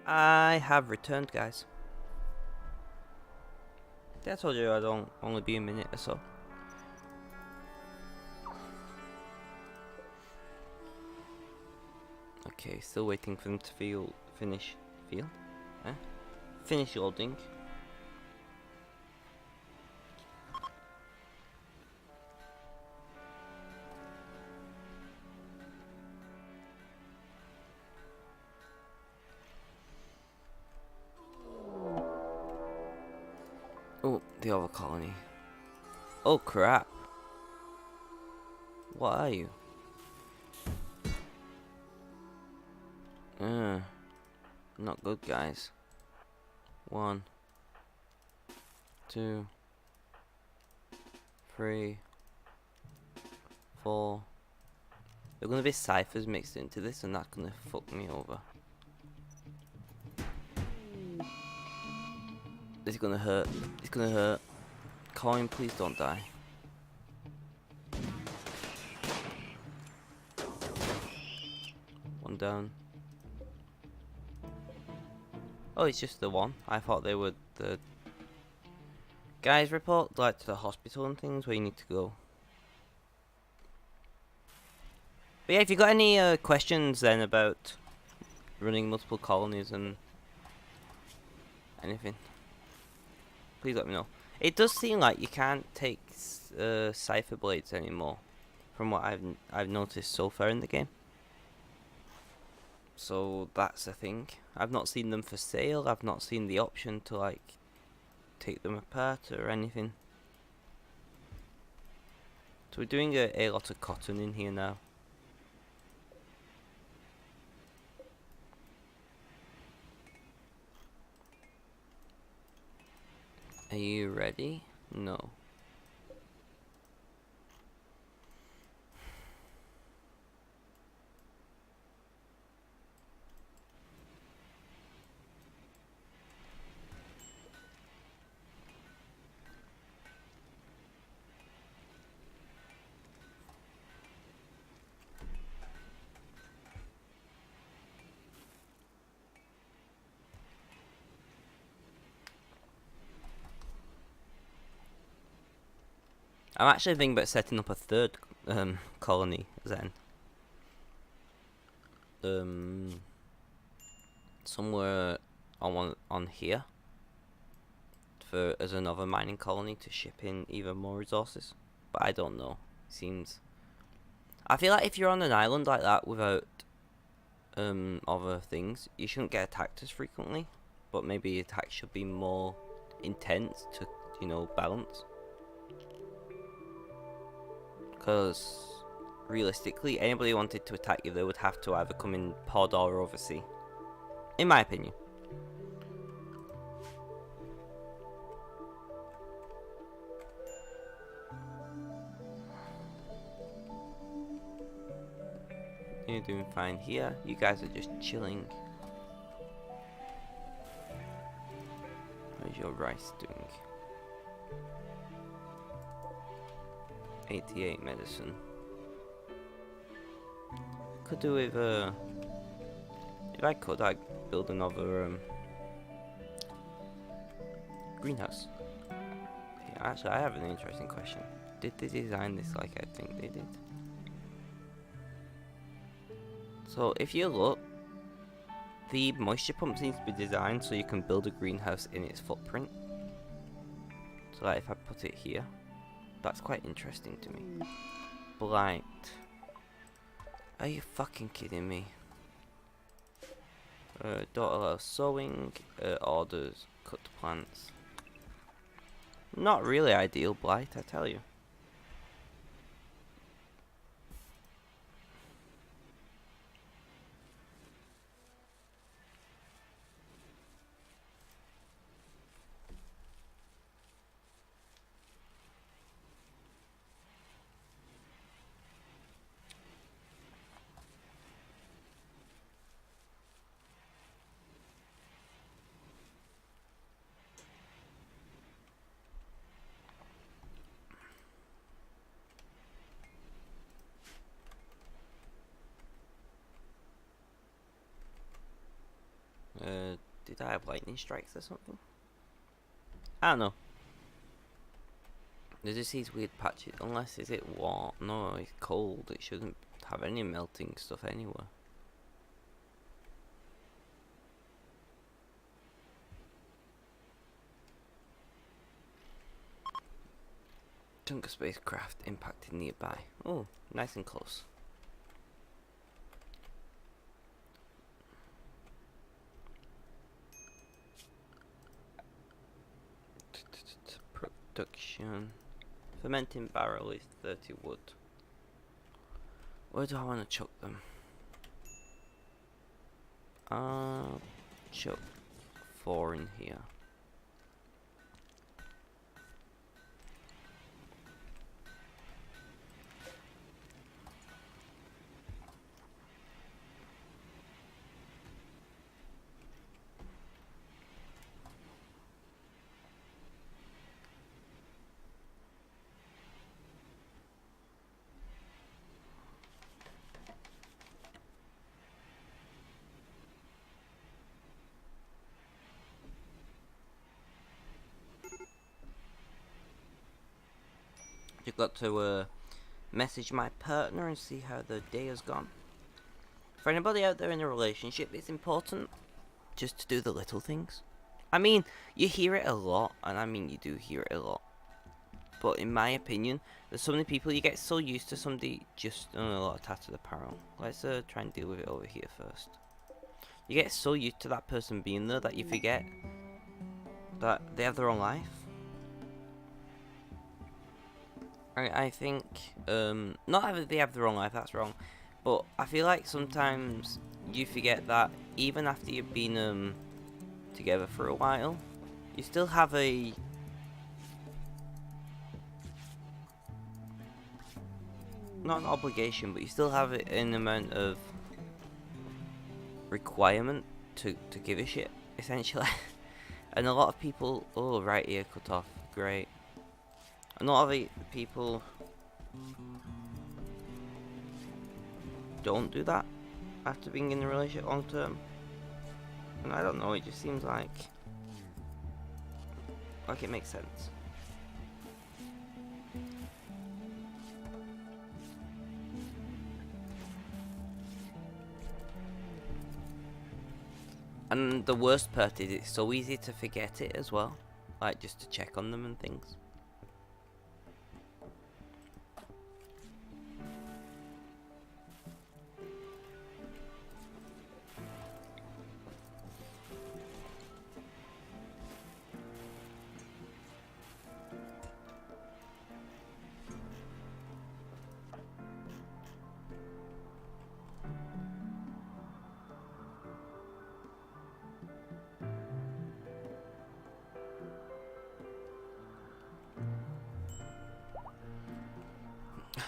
I have returned, guys. I told you I'd only be a minute or so. Okay, still waiting for them to finish loading. Oh, the other colony. Oh crap. What are you? Not good, guys. 1, 2, 3, 4. There are gonna be ciphers mixed into this, and that's gonna fuck me over. This is gonna hurt. It's gonna hurt. Coin, please don't die. One down. Oh, it's just the one. I thought they were the guys. Report like to the hospital and things where you need to go. But yeah, if you got any questions then about running multiple colonies and anything, please let me know. It does seem like you can't take cipher blades anymore, from what I've noticed so far in the game. So that's a thing. I've not seen them for sale. I've not seen the option to like take them apart or anything. So we're doing a lot of cotton in here now. Are you ready? No. I'm actually thinking about setting up a third colony then. Somewhere on here for as another mining colony to ship in even more resources. But I don't know. Seems I feel like if you're on an island like that without other things, you shouldn't get attacked as frequently. But maybe attacks should be more intense to, you know, balance. Because realistically, anybody who wanted to attack you, they would have to either come in pod or over sea. In my opinion. You're doing fine here. You guys are just chilling. How's your rice doing? 88 medicine. Could do with if I could, I'd build another greenhouse. Yeah, actually, I have an interesting question. Did they design this like I think they did? So if you look, the moisture pump seems to be designed so you can build a greenhouse in its footprint. So like if I put it here, that's quite interesting to me. Blight. Are you fucking kidding me? Don't allow sowing, orders, cut plants. Not really ideal, Blight, I tell you. Did I have lightning strikes or something? I don't know. There's just these weird patches. Unless, is it warm? No, it's cold. It shouldn't have any melting stuff anywhere. Chunk of spacecraft impacted nearby. Oh, nice and close. Production. Fermenting barrel is 30 wood. Where do I want to chuck them? Chuck 4 in here. You've got to message my partner and see how the day has gone. For anybody out there in a relationship, it's important just to do the little things. I mean, you hear it a lot, and I mean you do hear it a lot. But in my opinion, there's so many people, you get so used to somebody just a lot of tattered apparel. Let's try and deal with it over here first. You get so used to that person being there that you forget that they have their own life. I think, not that they have their own life, that's wrong, but I feel like sometimes you forget that even after you've been together for a while, you still have a not an obligation, but you still have an amount of requirement to give a shit, essentially. And a lot of people, oh, right ear cut off, great. A lot of people don't do that after being in a relationship long term. And I don't know, it just seems like it makes sense. And the worst part is it's so easy to forget it as well. Like, just to check on them and things.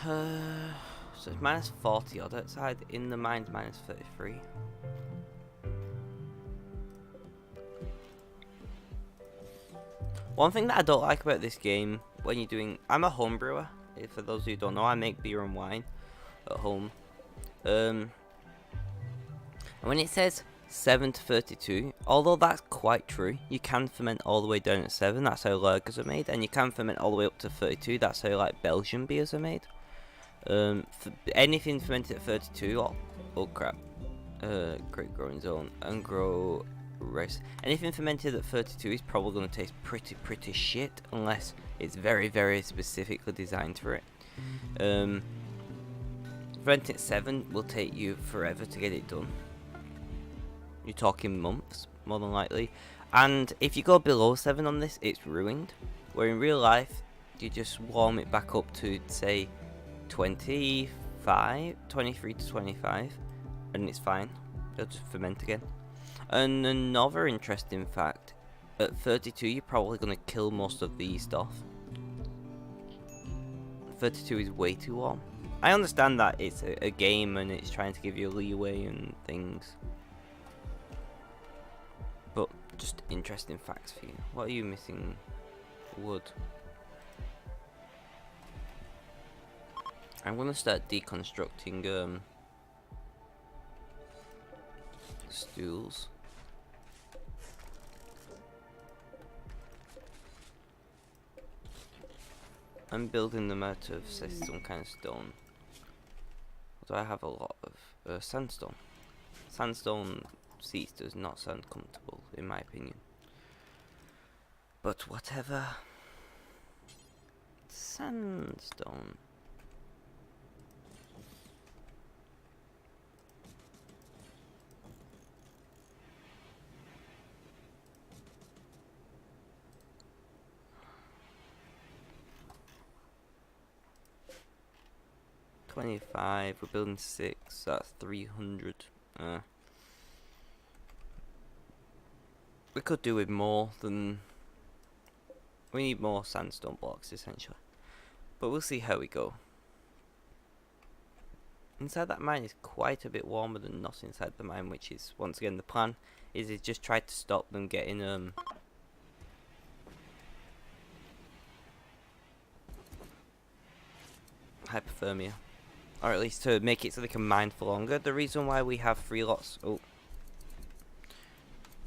So it's minus 40 odd outside. In the mine's minus 33. One thing that I don't like about this game, when you're doing... I'm a home brewer. For those who don't know, I make beer and wine at home. And when it says 7 to 32, although that's quite true, you can ferment all the way down at 7, that's how lagers are made, and you can ferment all the way up to 32, that's how like Belgian beers are made. For anything fermented at 32, oh crap, great growing zone, and grow rice. Anything fermented at 32 is probably going to taste pretty shit, unless it's very specifically designed for it. Fermenting at 7 will take you forever to get it done. You're talking months, more than likely. And if you go below 7 on this, it's ruined. Where in real life, you just warm it back up to, say, 23 to 25, and it's fine. It'll just ferment again. And another interesting fact, at 32 you're probably going to kill most of the yeast off. 32 is way too warm. I understand that it's a game and it's trying to give you leeway and things. But just interesting facts for you. What are you missing? Wood. I'm going to start deconstructing stools. I'm building them out of, say, some kind of stone. Although I have a lot of sandstone. Sandstone seats does not sound comfortable, in my opinion. But whatever. Sandstone. $25, we're building 6, that's 300. We could do with more than... We need more sandstone blocks, essentially. But we'll see how we go. Inside that mine is quite a bit warmer than not inside the mine, which is, once again, the plan is just try to stop them getting hypothermia. Or at least to make it so they can mine for longer. The reason why we have 3 lots... Oh.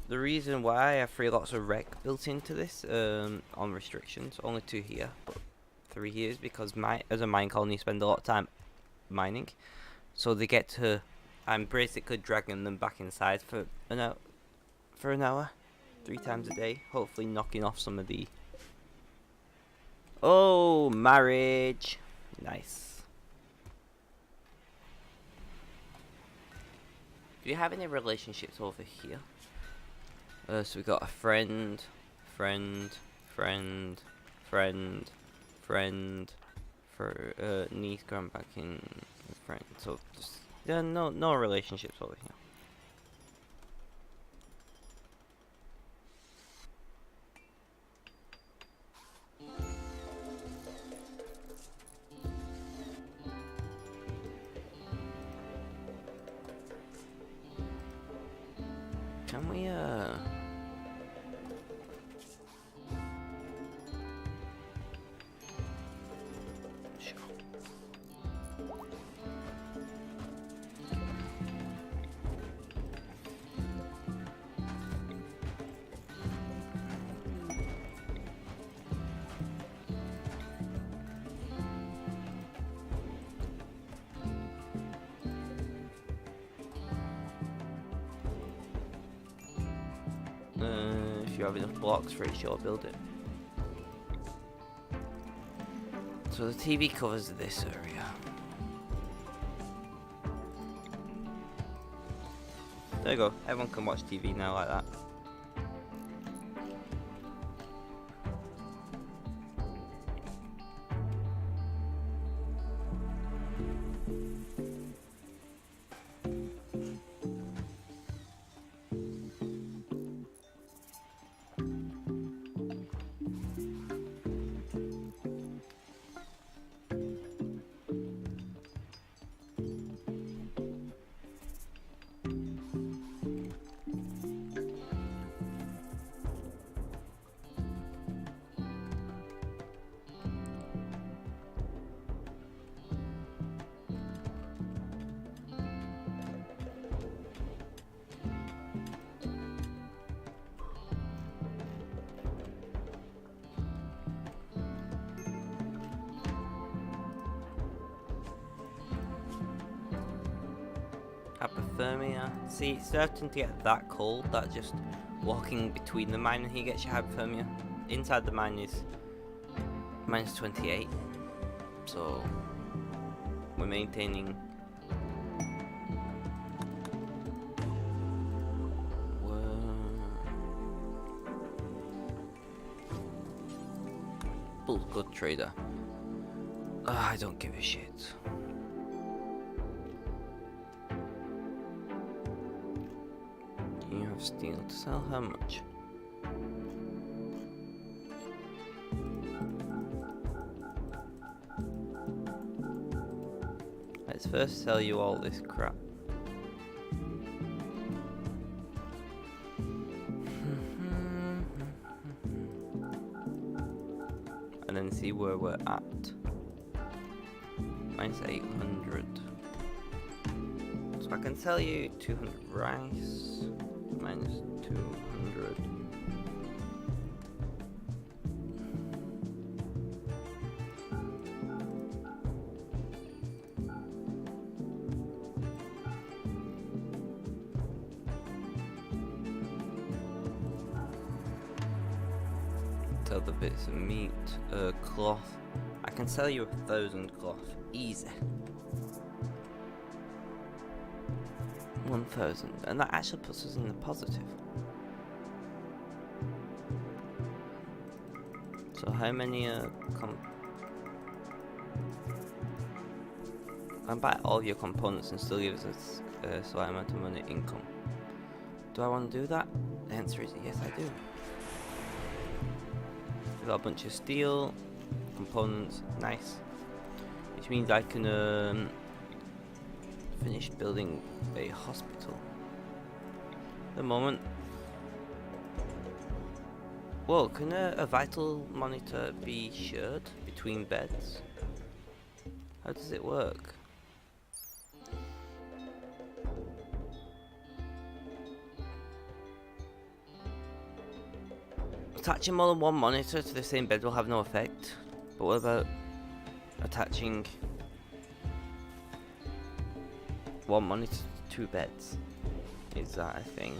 The reason why I have 3 lots of rec built into this, on restrictions, only 2 here, but 3 here, is because as a mine colony you spend a lot of time mining. So they get to... I'm basically dragging them back inside for an hour. 3 times a day. Hopefully knocking off some of the... Oh, marriage! Nice. Do you have any relationships over here? So we got a friend, for niece, going back in, friend. So just no relationships over here. Can we, Sure. If you have enough blocks for it, sure, build it. So the TV covers this area. There you go, everyone can watch TV now like that. hypothermia. See, it's starting to get that cold that just walking between the mine and he gets your hypothermia. Inside the mine is minus 28, so we're maintaining. Bull's good trader. I don't give a shit. You have steel to sell. How much? Let's first sell you all this crap. And then see where we're at. Minus 800. So I can sell you 200 rice. Minus 200. Other bits of meat, cloth. I can sell you 1,000 cloth, easy. 1,000, and that actually puts us in the positive. So how many I can buy all of your components and still give us a slight amount of money income. Do I want to do that? The answer is yes, I do. We've got a bunch of steel components, nice. Which means I can finish building a hospital. At the moment. Whoa, can a vital monitor be shared between beds? How does it work? Attaching more than one monitor to the same bed will have no effect. But what about attaching one monitor to 2 beds? Is that a thing?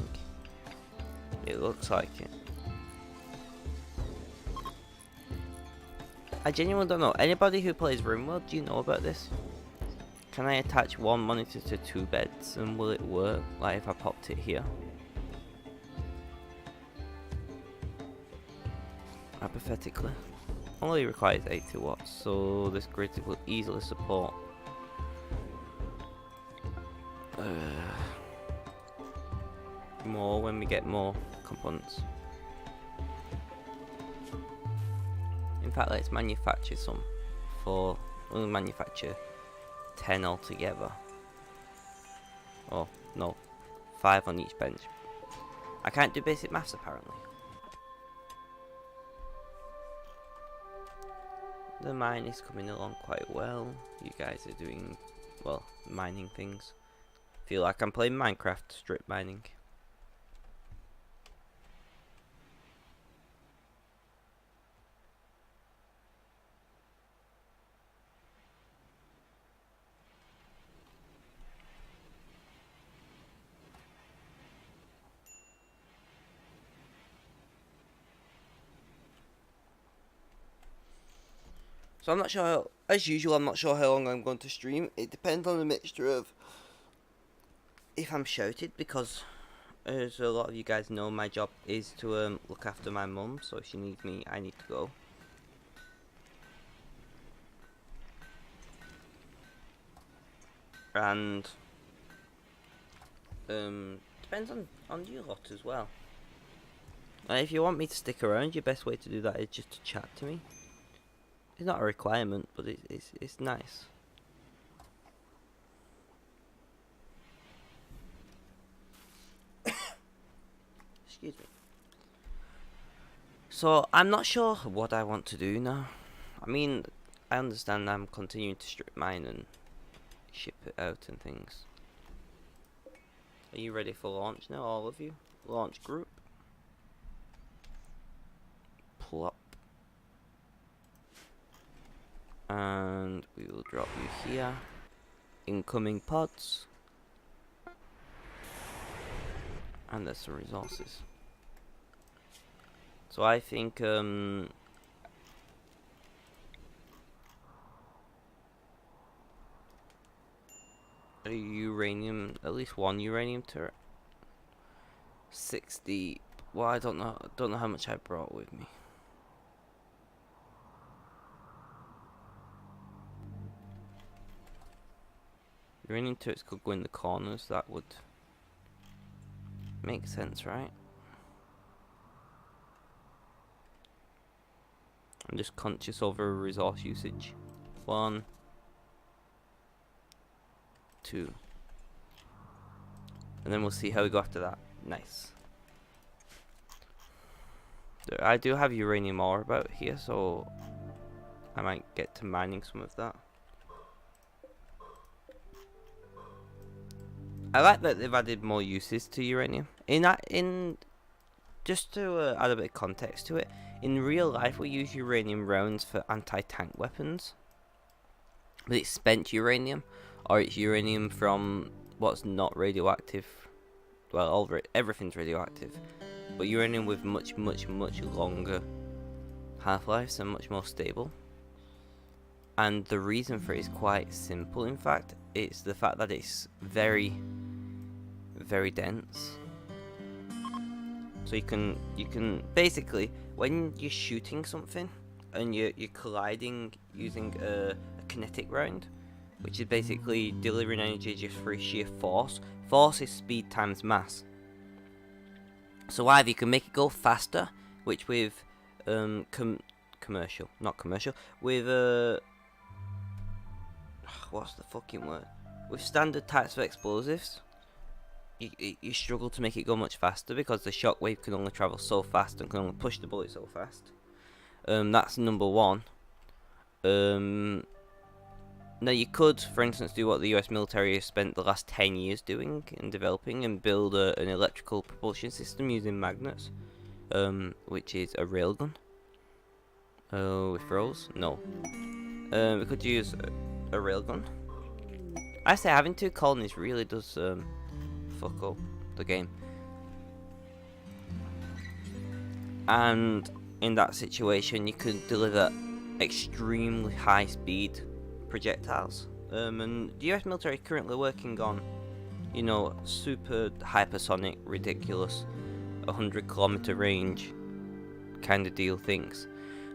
It looks like it. I genuinely don't know. Anybody who plays RimWorld, do you know about this? Can I attach one monitor to 2 beds and will it work? Like if I popped it here? Hypothetically. Only requires 80 watts, so this grid will easily support more when we get more components. In fact, let's manufacture some we'll manufacture 10 altogether. Oh, no. 5 on each bench. I can't do basic maths apparently. The mine is coming along quite well. You guys are doing, well, mining things. Feel like I'm playing Minecraft strip mining. So I'm not sure how, as usual, I'm not sure how long I'm going to stream. It depends on the mixture of if I'm shouted, because as a lot of you guys know, my job is to look after my mum, so if she needs me, I need to go. And depends on you lot as well. If you want me to stick around, your best way to do that is just to chat to me. It's not a requirement, but it's nice. Excuse me. So I'm not sure what I want to do now. I mean, I understand I'm continuing to strip mine and ship it out and things. Are you ready for launch now, all of you? Launch group. Plop. And we will drop you here. Incoming pods. And there's some resources. So I think a uranium, at least one uranium turret. 60. Well, I don't know how much I brought with me. Uranium turrets could go in the corners. That would make sense, right? I'm just conscious over resource usage. 1, 2. And then we'll see how we go after that. Nice. I do have uranium ore about here, so I might get to mining some of that. I like that they've added more uses to uranium. Just to add a bit of context to it, in real life we use uranium rounds for anti-tank weapons, but it's spent uranium, or it's uranium from what's not radioactive. Well, everything's radioactive, but uranium with much longer half-lives and much more stable. And the reason for it is quite simple. In fact, it's the fact that it's very dense. So you can basically, when you're shooting something and you're colliding using a kinetic round, which is basically delivering energy just through sheer force. Force is speed times mass. So either you can make it go faster, which with what's the fucking word? With standard types of explosives, you struggle to make it go much faster because the shockwave can only travel so fast and can only push the bullet so fast. That's number one. Now you could, for instance, do what the US military has spent the last 10 years doing and developing, and build an electrical propulsion system using magnets, which is a railgun. Oh, it froze? No. We could use a railgun. I say having 2 colonies really does fuck up the game. And in that situation, you could deliver extremely high speed projectiles. And the US military is currently working on, you know, super hypersonic, ridiculous, 100-kilometer range kind of deal things.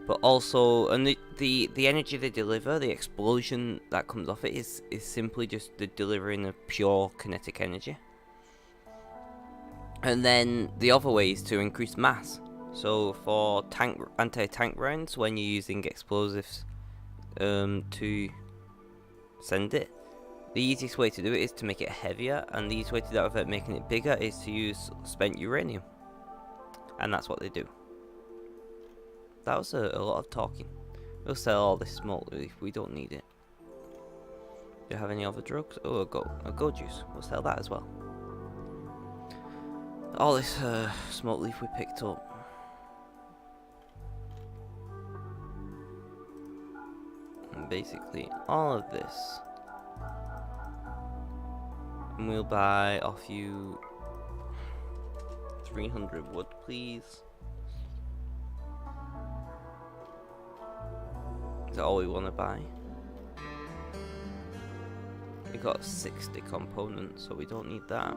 But also, and the energy they deliver, the explosion that comes off it is simply just the delivering of pure kinetic energy. And then the other way is to increase mass. So for anti-tank rounds, when you're using explosives to send it, the easiest way to do it is to make it heavier, and the easiest way to do that without making it bigger is to use spent uranium. And that's what they do. That was a lot of talking. We'll sell all this smoke if we don't need it. Do you have any other drugs? Oh, a go juice. We'll sell that as well. All this smoke leaf we picked up. And basically all of this. And we'll buy off you 300 wood, please. Is that all we want to buy? We got 60 components, so we don't need that.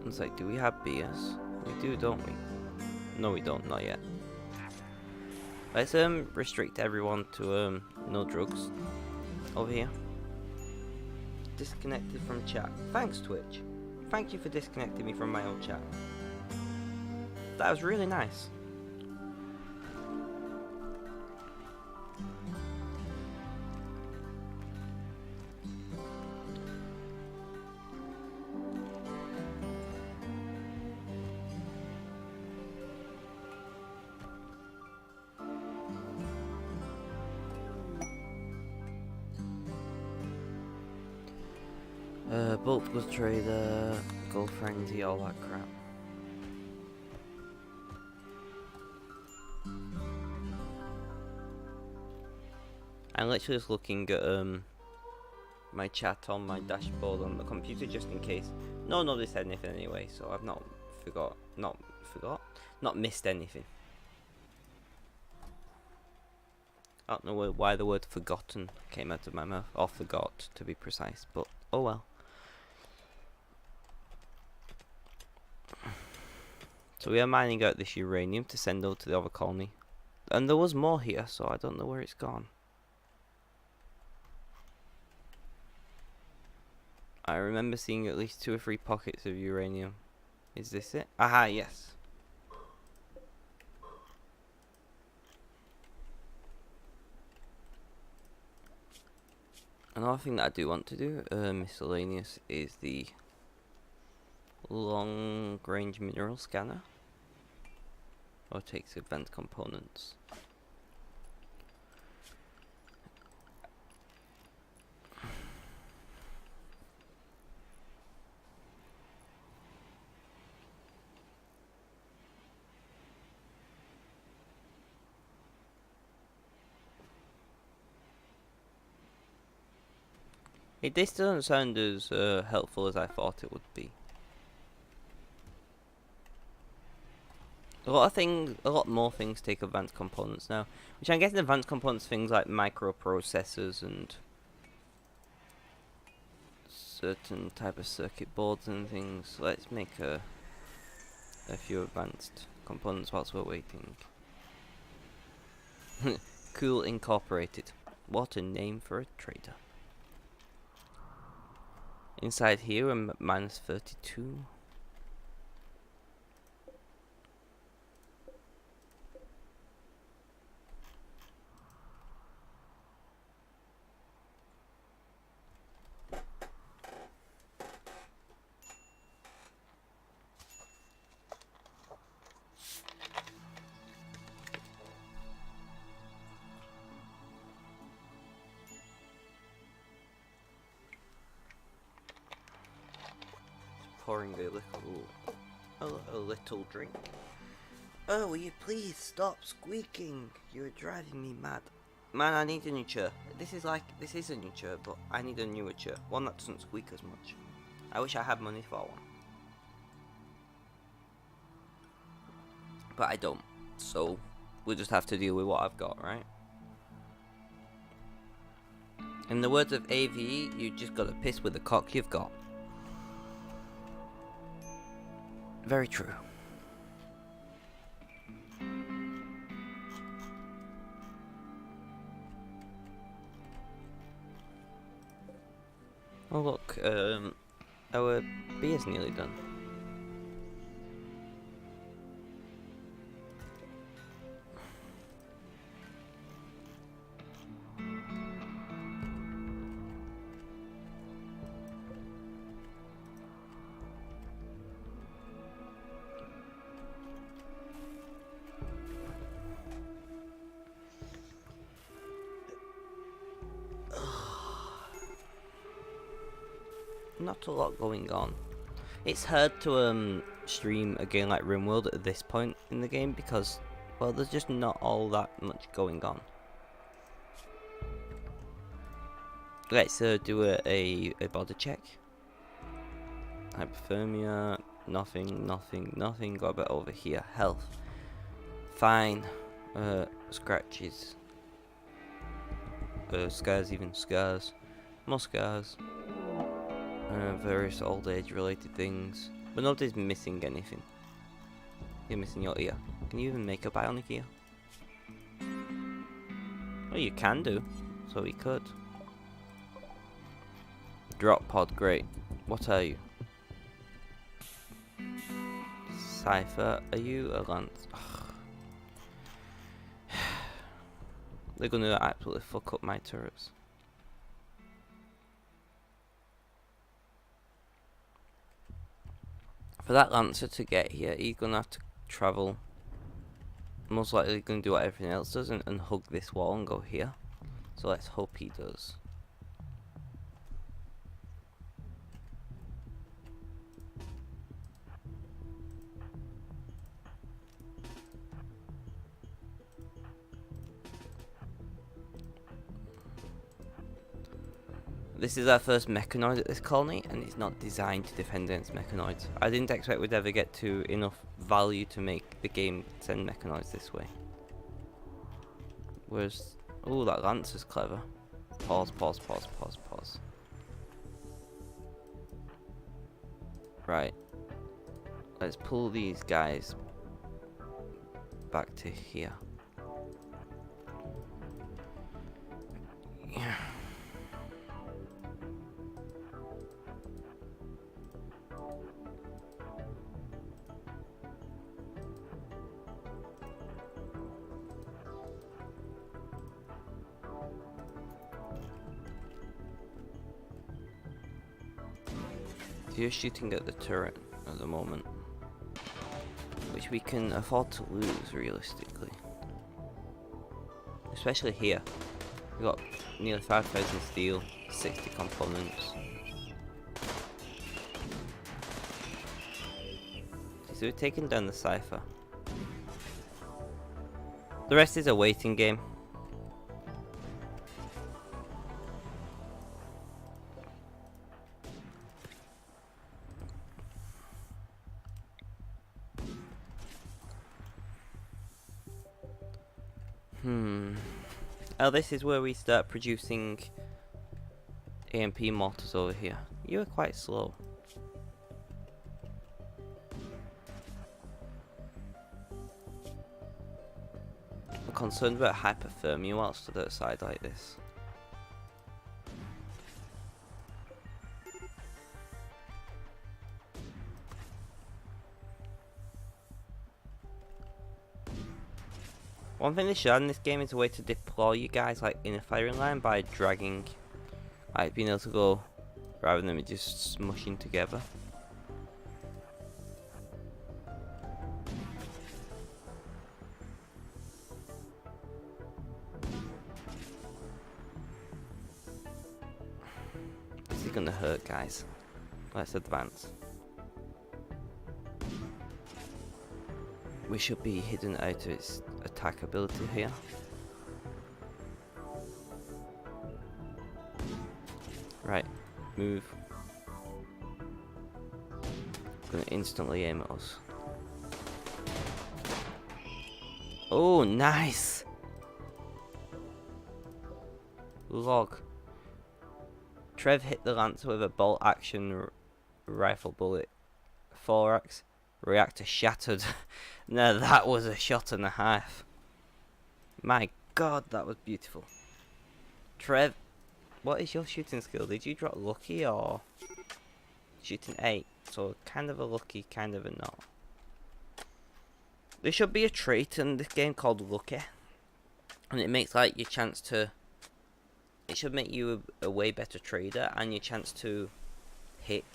It's like, do we have BS? We do, don't we? No, we don't, not yet. Let's restrict everyone to no drugs over here. Disconnected from chat. Thanks, Twitch. Thank you for disconnecting me from my own chat. That was really nice. Bulk goods trader, gold frenzy, all that crap. I'm literally just looking at my chat on my dashboard on the computer just in case. Nobody said anything anyway, so I've not missed anything. I don't know why the word forgotten came out of my mouth, or forgot to be precise, but oh well. So we are mining out this uranium to send over to the other colony. And there was more here, so I don't know where it's gone. I remember seeing at least 2 or 3 pockets of uranium. Is this it? Aha, yes. Another thing that I do want to do, miscellaneous, is the long range mineral scanner. Or takes advanced components. This doesn't sound as helpful as I thought it would be. A lot more things take advanced components now, which I'm guessing advanced components things like microprocessors and certain type of circuit boards and things. Let's make a few advanced components whilst we're waiting. Cool Incorporated. What a name for a trader. Inside here I'm at -32. Pouring a little drink. Oh, will you please stop squeaking? You're driving me mad. Man, I need a new chair. This is a new chair, but I need a newer chair. One that doesn't squeak as much. I wish I had money for one. But I don't. So, we'll just have to deal with what I've got, right? In the words of AVE, you just gotta piss with the cock you've got. Very true. Oh look, our beer's nearly done. Not a lot going on. It's hard to stream a game like RimWorld at this point in the game because, well, there's just not all that much going on. Let's do a body check. Hypothermia, nothing. Got a bit over here. Health, fine. Scratches. Scars, even scars. More scars. Various old age related things. But nobody's missing anything. You're missing your ear. Can you even make a bionic ear? Well, you can do. So we could. Drop pod, great. What are you? Cypher, are you a lance? They're gonna absolutely fuck up my turrets. For that Lancer to get here, he's gonna have to travel. Most likely gonna do what everything else does and hug this wall and go here. So let's hope he does. This is our first mechanoid at this colony, and it's not designed to defend against mechanoids. I didn't expect we'd ever get to enough value to make the game send mechanoids this way. Whereas, oh, that lance is clever. Pause, pause, pause, pause, pause. Right. Let's pull these guys back to here. Yeah. You're shooting at the turret at the moment, which we can afford to lose realistically. Especially here. We've got nearly 5,000 steel, 60 components. So we've taken down the cipher. The rest is a waiting game. Oh, this is where we start producing AMP mortars over here. You were quite slow. I'm concerned about hypothermia while stood outside like this. One thing they should add in this game is a way to deploy you guys like in a firing line by dragging, like being able to go rather than it just smushing together. This is gonna hurt, guys. Let's advance. We should be hidden out of its attack ability here. Right, move. Gonna instantly aim at us. Oh, nice! Log. Trev hit the Lancer with a bolt action rifle bullet. Thorax. Reactor shattered. Now that was a shot and a half. My god, that was beautiful. Trev, what is your shooting skill? Did you drop lucky or shooting 8? So kind of a lucky, kind of a not. There should be a trait in this game called lucky, and it makes like your chance to. It should make you a way better trader, and your chance to hit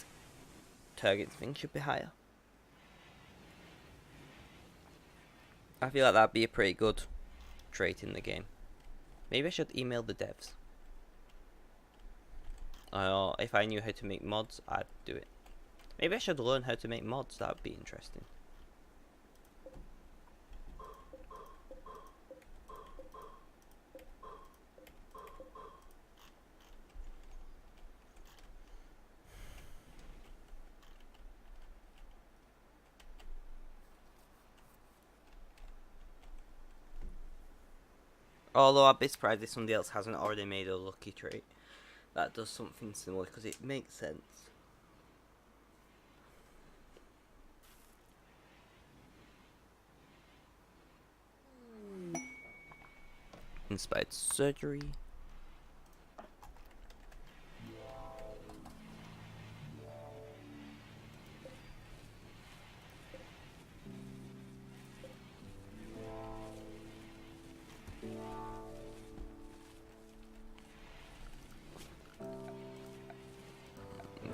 targets things should be higher. I feel like that'd be a pretty good trait in the game. Maybe I should email the devs. Or if I knew how to make mods, I'd do it. Maybe I should learn how to make mods, that'd be interesting. Although I'd be surprised if somebody else hasn't already made a lucky trait that does something similar, because it makes sense. Inspired surgery.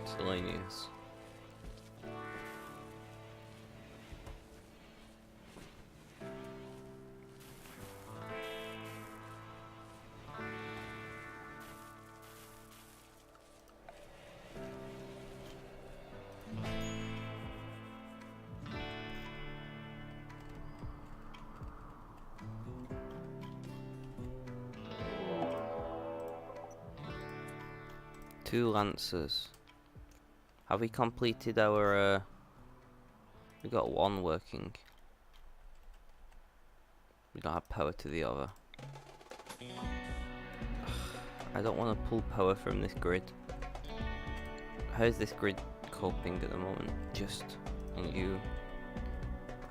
Miscellaneous. 2 lancers. Have we completed our we got 1 working. We don't have power to the other. I don't want to pull power from this grid. How's this grid coping at the moment? Just and you.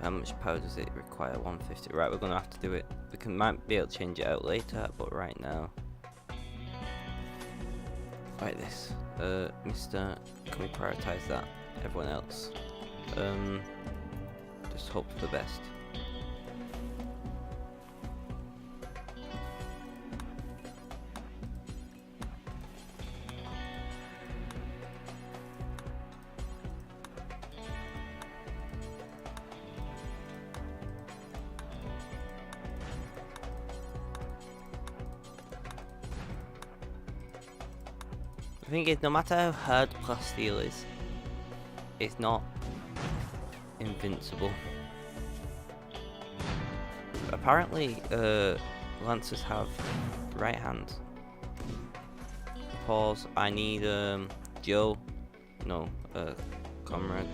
How much power does it require? 150. Right, we're gonna have to do it. We might be able to change it out later, but right now. Right, this. Mister, can we prioritize that? Everyone else. Just hope for the best. The thing is, no matter how hard plasteel is, it's not invincible. Apparently, lancers have right hand. Pause. I need Joe. No, comrade.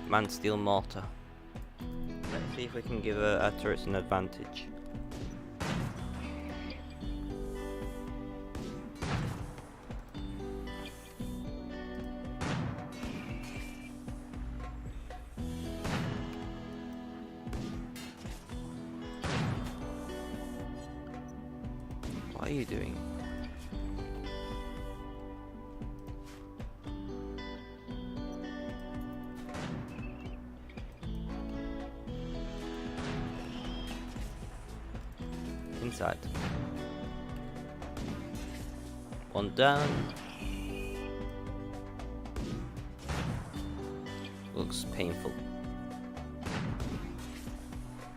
Man steel mortar. Let's see if we can give our turrets an advantage. What are you doing? Inside. 1 down. Looks painful.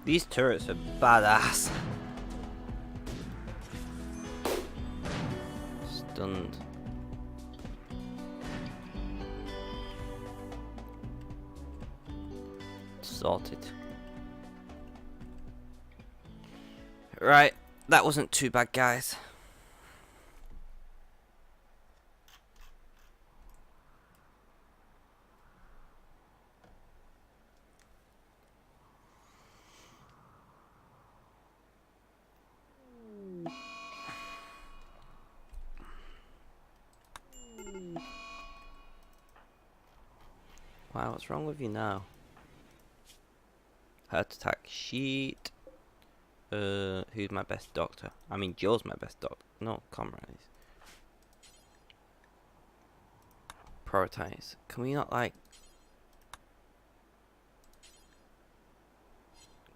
These turrets are badass. Stunned. Sorted. Right, that wasn't too bad, guys. Wow, what's wrong with you now? Heart attack sheet. Who's my best doctor? I mean, Joe's my best doctor. No, comrade. Prioritize. Can we not, like...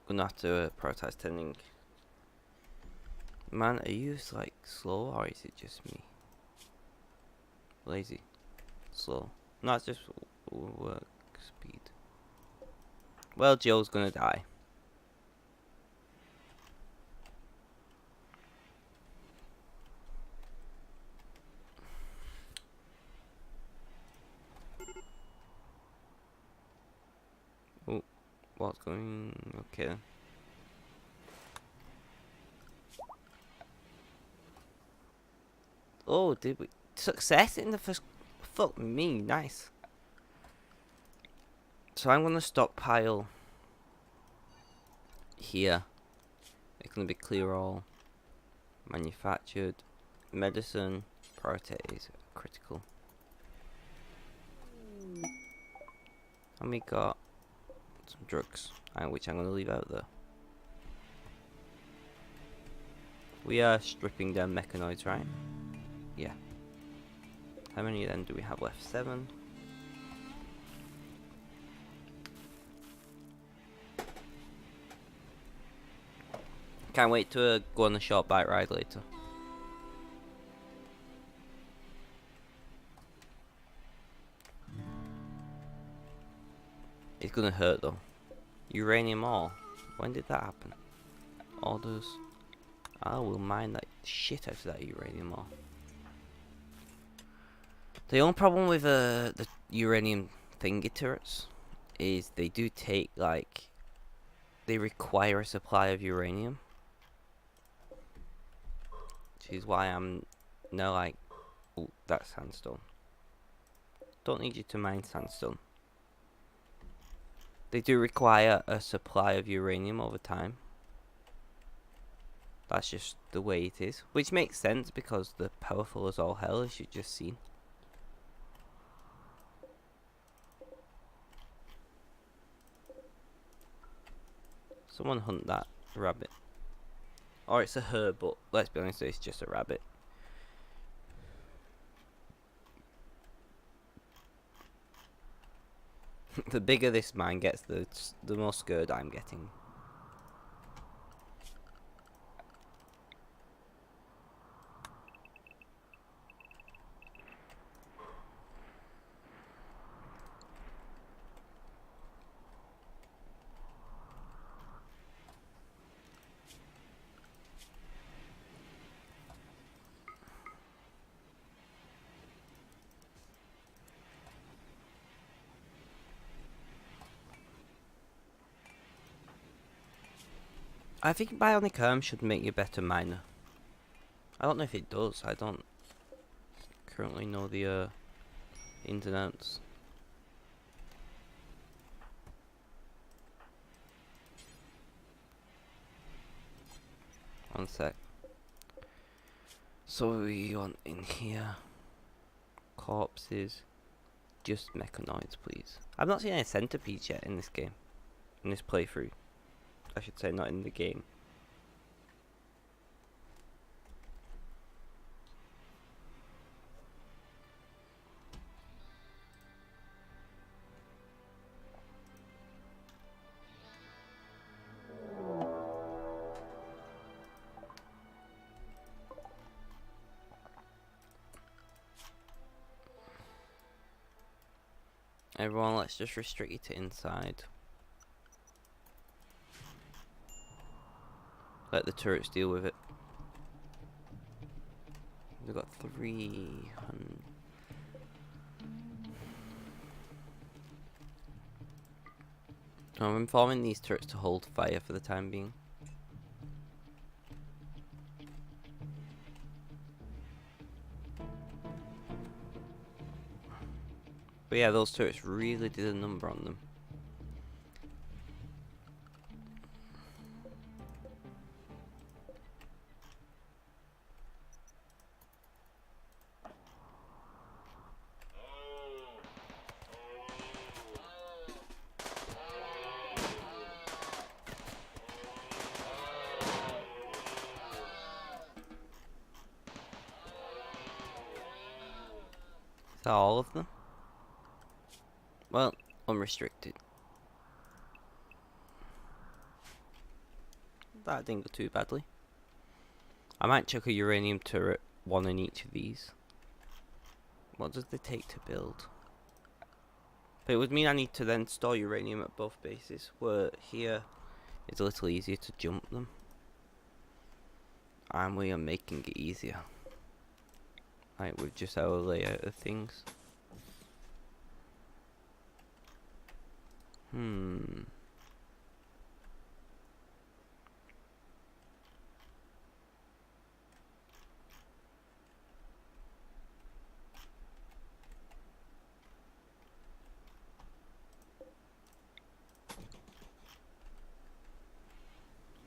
Gonna have to prioritize tending. Man, are you, like, slow, or is it just me? Lazy. Slow. No, it's just work speed. Well, Joe's gonna die. Oh, what's going... Okay then. Oh, did we... Success in the first... Fuck me, nice. So I'm gonna stockpile here. It's gonna be clear all. Manufactured. Medicine. Priorities. Critical. And we got some drugs, which I'm gonna leave out there. We are stripping down mechanoids, right? Yeah. How many then do we have left? 7. Can't wait to go on a short bike ride later. It's gonna hurt though. Uranium ore. When did that happen? Orders. I will mine that shit out of that uranium ore. The only problem with the uranium thingy turrets is they do take, like, they require a supply of uranium, which is why I'm now, like, Oh, that's sandstone. Don't need you to mine sandstone. They do require a supply of uranium over time. That's just the way it is. Which makes sense because they're powerful as all hell, as you've just seen. Someone hunt that rabbit. Or it's a herb, but let's be honest, it's just a rabbit. The bigger this mine gets, the more scared I'm getting. I think bionic arm should make you a better miner. I don't know if it does. I don't currently know the ins and outs. One sec. So we want in here corpses, just mechanoids, please. I've not seen any centipedes yet in this game, in this playthrough. I should say, not in the game. Everyone, let's just restrict you to inside. Let the turrets deal with it. We've got 300. I'm informing these turrets to hold fire for the time being. But yeah, those turrets really did a number on them. Is that all of them? Well, unrestricted. That didn't go too badly. I might chuck a uranium turret, one in each of these. What does it take to build? But it would mean I need to then store uranium at both bases, where here it's a little easier to jump them. And we are making it easier. Like with just our layout of things.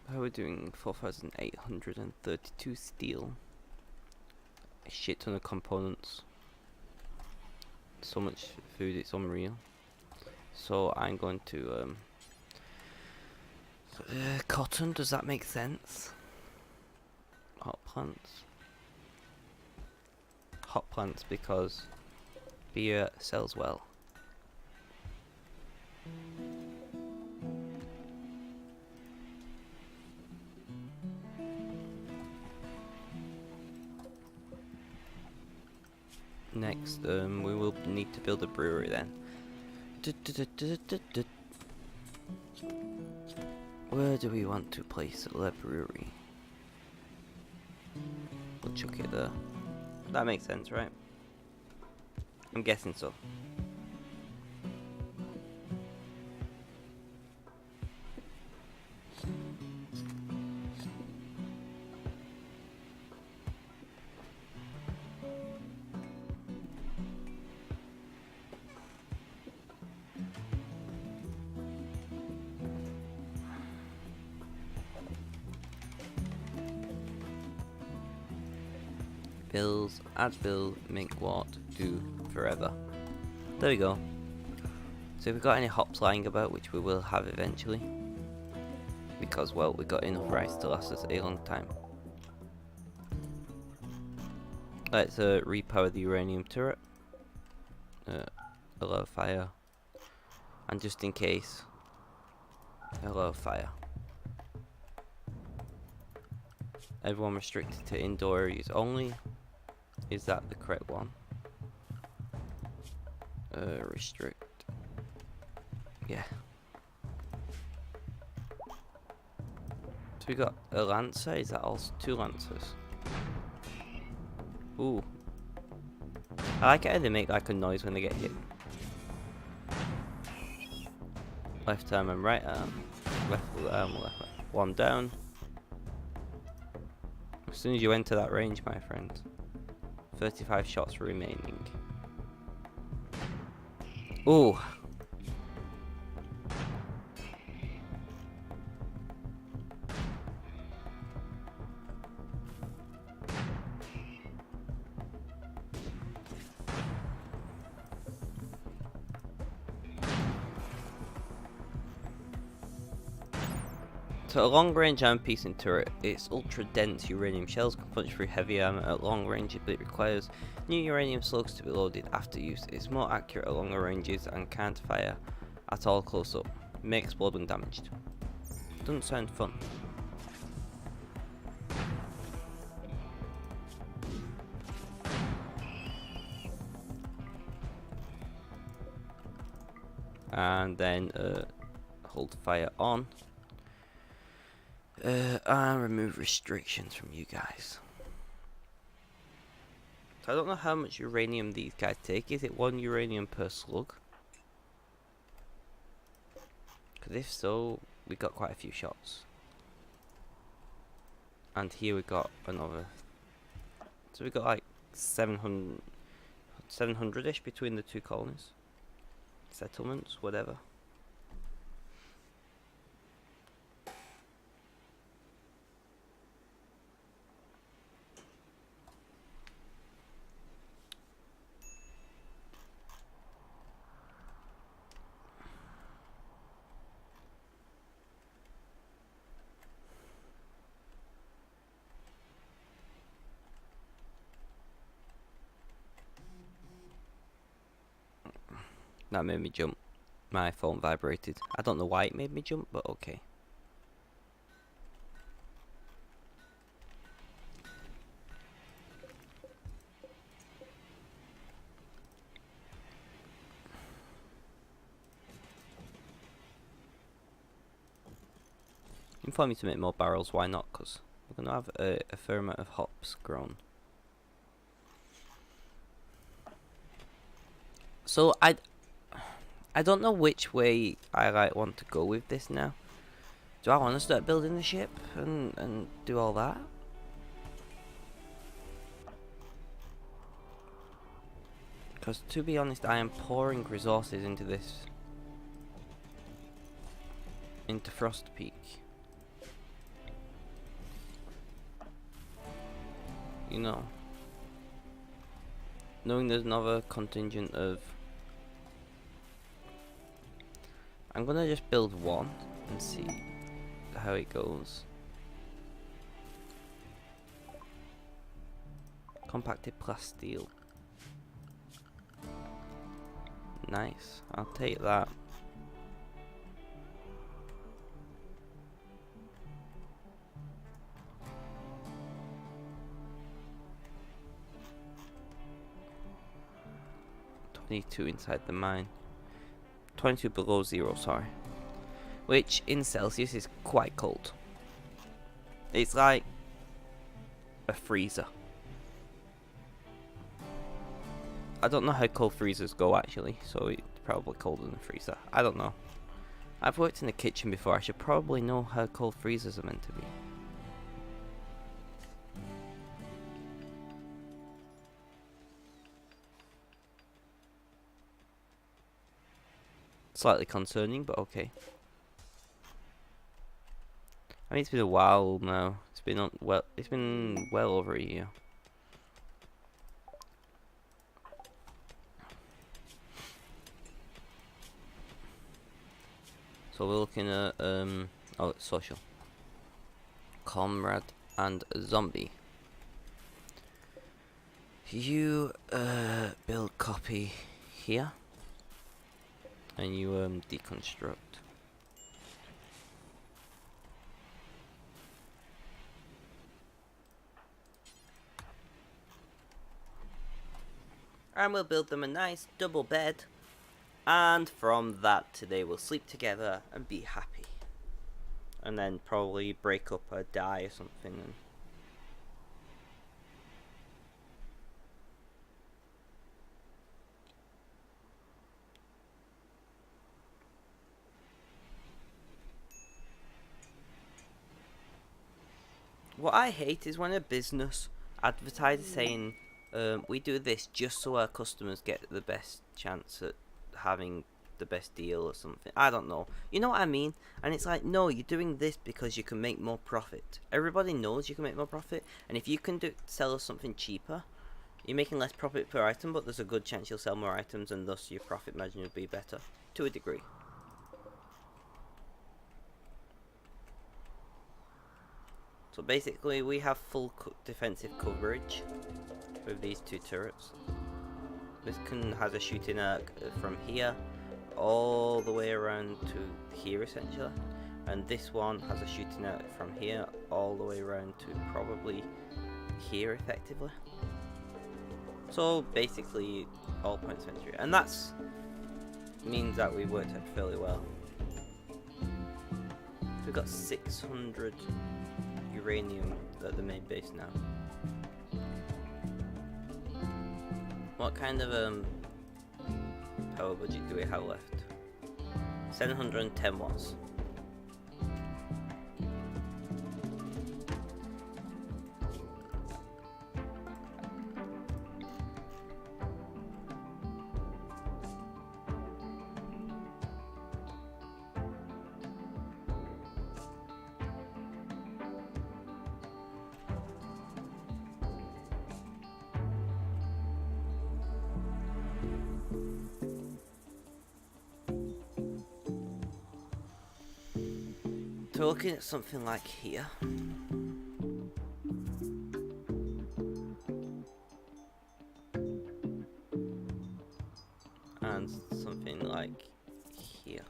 How are we doing? 4,832 steel. A shit ton of components. So much food, it's unreal. So I'm going to cotton, does that make sense? Hot plants. Hot plants because beer sells well. Next, we will need to build a brewery then. Where do we want to place the brewery? We'll chuck it there. That makes sense, right? I'm guessing so. fills, add fill, make what, do forever. There we go. So if we've got any hops lying about, which we will have eventually, because, well, we've got enough rice to last us a long time. Let's repower the uranium turret. Allow fire. And just in case, allow fire. Everyone restricted to indoor areas only. Is that the correct one? Restrict. Yeah. So we got a lancer. Is that also 2 lancers? Ooh. I like how they make like a noise when they get hit. Left arm and right arm. Left arm, left arm. 1 down. As soon as you enter that range, my friend. 35 shots remaining. Ooh. So a long range armor piercing turret, its ultra dense uranium shells can punch through heavy armor at long range, but it requires new uranium slugs to be loaded after use. It's more accurate at longer ranges and can't fire at all close up. May explode when damaged. Doesn't sound fun. And then hold fire on. And remove restrictions from you guys. So I don't know how much uranium these guys take. Is it 1 uranium per slug? Because if so, we got quite a few shots. And here we got another. So we got like 700-ish between the 2 colonies. Settlements, whatever. That made me jump. My phone vibrated. I don't know why it made me jump, but okay. Inform me to make more barrels, why not? Because we're going to have a fair amount of hops grown. So I don't know which way I want to go with this now. Do I want to start building the ship and do all that? Because to be honest, I am pouring resources into this. Into Frost Peak. You know. Knowing there's another contingent of... I'm gonna just build 1 and see how it goes. Compacted plasteel. Nice, I'll take that. .22 inside the mine. 22 below 0, sorry. Which in Celsius is quite cold. It's like a freezer. I don't know how cold freezers go actually, so it's probably colder than a freezer. I don't know. I've worked in the kitchen before, I should probably know how cold freezers are meant to be. Slightly concerning, but okay. I mean, it's been a while now. It's been well over a year. So we're looking at oh, it's social. Comrade and zombie. You build copy here, and you deconstruct. And we'll build them a nice double bed, and from that they will sleep together and be happy. And then probably break up or die or something. And what I hate is when a business advertises saying, we do this just so our customers get the best chance at having the best deal or something. I don't know. You know what I mean? And it's like, no, you're doing this because you can make more profit. Everybody knows you can make more profit, and if you can sell us something cheaper, you're making less profit per item, but there's a good chance you'll sell more items, and thus your profit margin will be better, to a degree. So basically, we have full defensive coverage with these two turrets. This has a shooting arc from here all the way around to here, essentially, and this one has a shooting arc from here all the way around to probably here, effectively. So basically, all points of entry, and that's means that we worked out fairly well. We've got 600 uranium at the main base now. What kind of power budget do we have left? 710 watts. So we're looking at something like here. And something like here.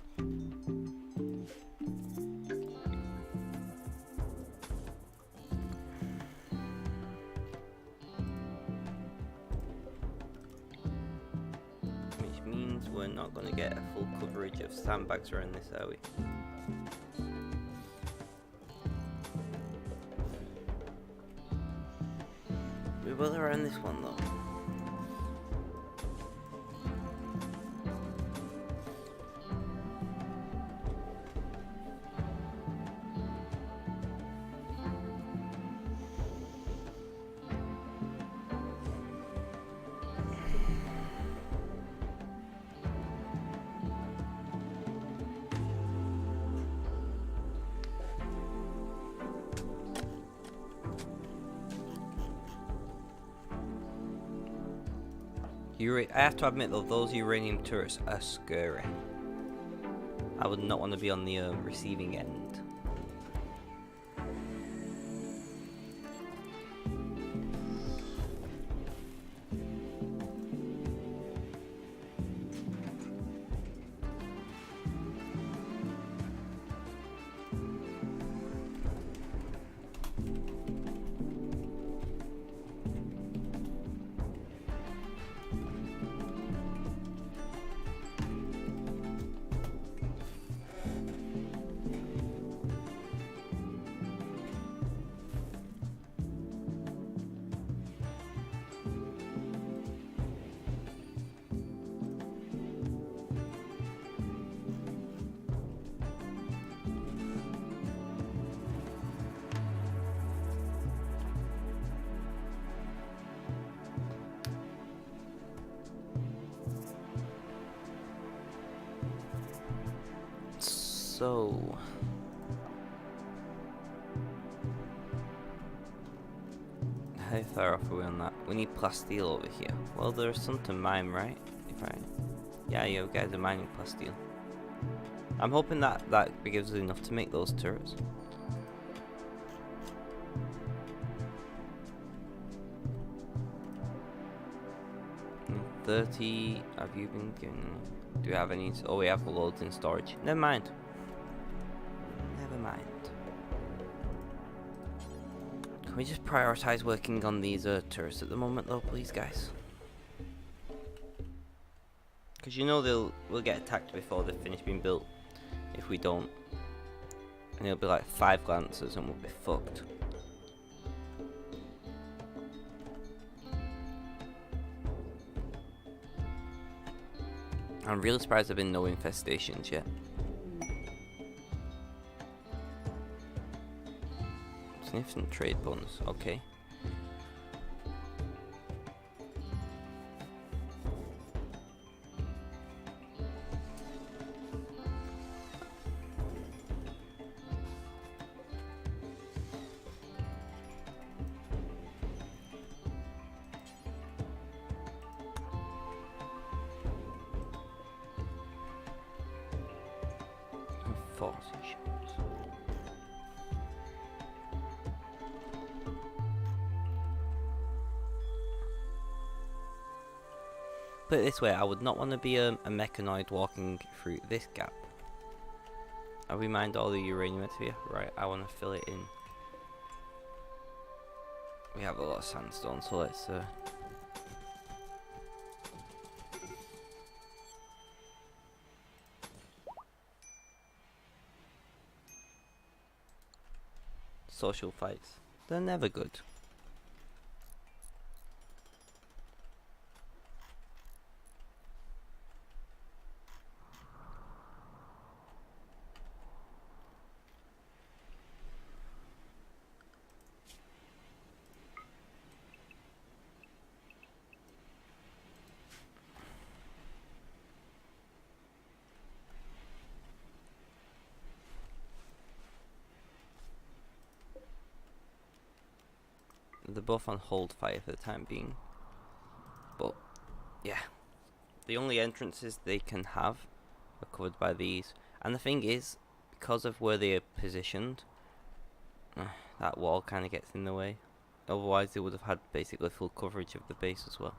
Which means we're not going to get a full coverage of sandbags around this, are we? We will around this one though. I have to admit though, those uranium turrets are scary. I would not want to be on the receiving end. So how far off are we on that? We need plasteel over here. Well, there's some to mine, right? Yeah, you guys are mining plasteel. I'm hoping that gives us enough to make those turrets. 30. Have you been given? Do we have any? Oh, we have loads in storage. Never mind. Never mind. Can we just prioritize working on these turrets at the moment, though, please, guys? Because you know we'll get attacked before they finish being built. If we don't, and it'll be like 5 lancers, and we'll be fucked. I'm really surprised there have been no infestations yet. Significant trade bonus, okay. Put it this way, I would not want to be a mechanoid walking through this gap. Have we mined all the uranium here? Right, I want to fill it in. We have a lot of sandstone, so let's social fights. They're never good. They're both on hold fire for the time being. But, yeah. The only entrances they can have are covered by these. And the thing is, because of where they are positioned, that wall kind of gets in the way. Otherwise they would have had basically full coverage of the base as well.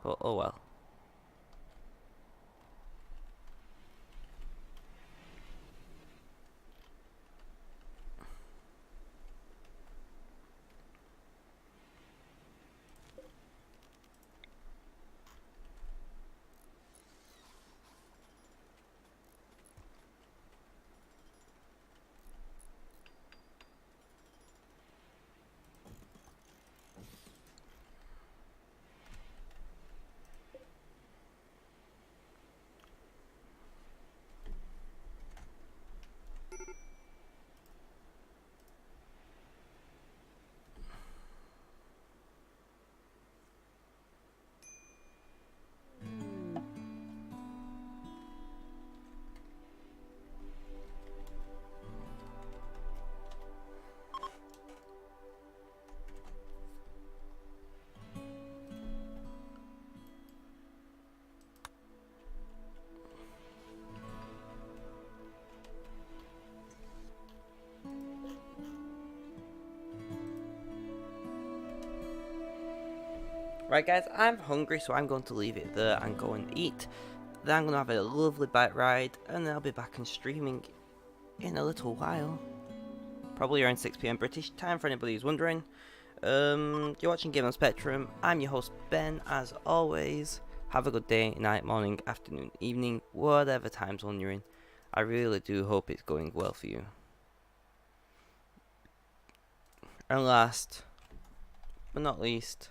But, oh well. Right guys, I'm hungry, so I'm going to leave it there and go and eat. Then I'm going to have a lovely bike ride, and then I'll be back and streaming in a little while. Probably around 6 PM British time for anybody who's wondering. You're watching Game on Spectrum. I'm your host Ben, as always. Have a good day, night, morning, afternoon, evening, whatever time zone you're in. I really do hope it's going well for you. And last but not least,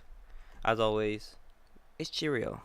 as always, it's cheerio.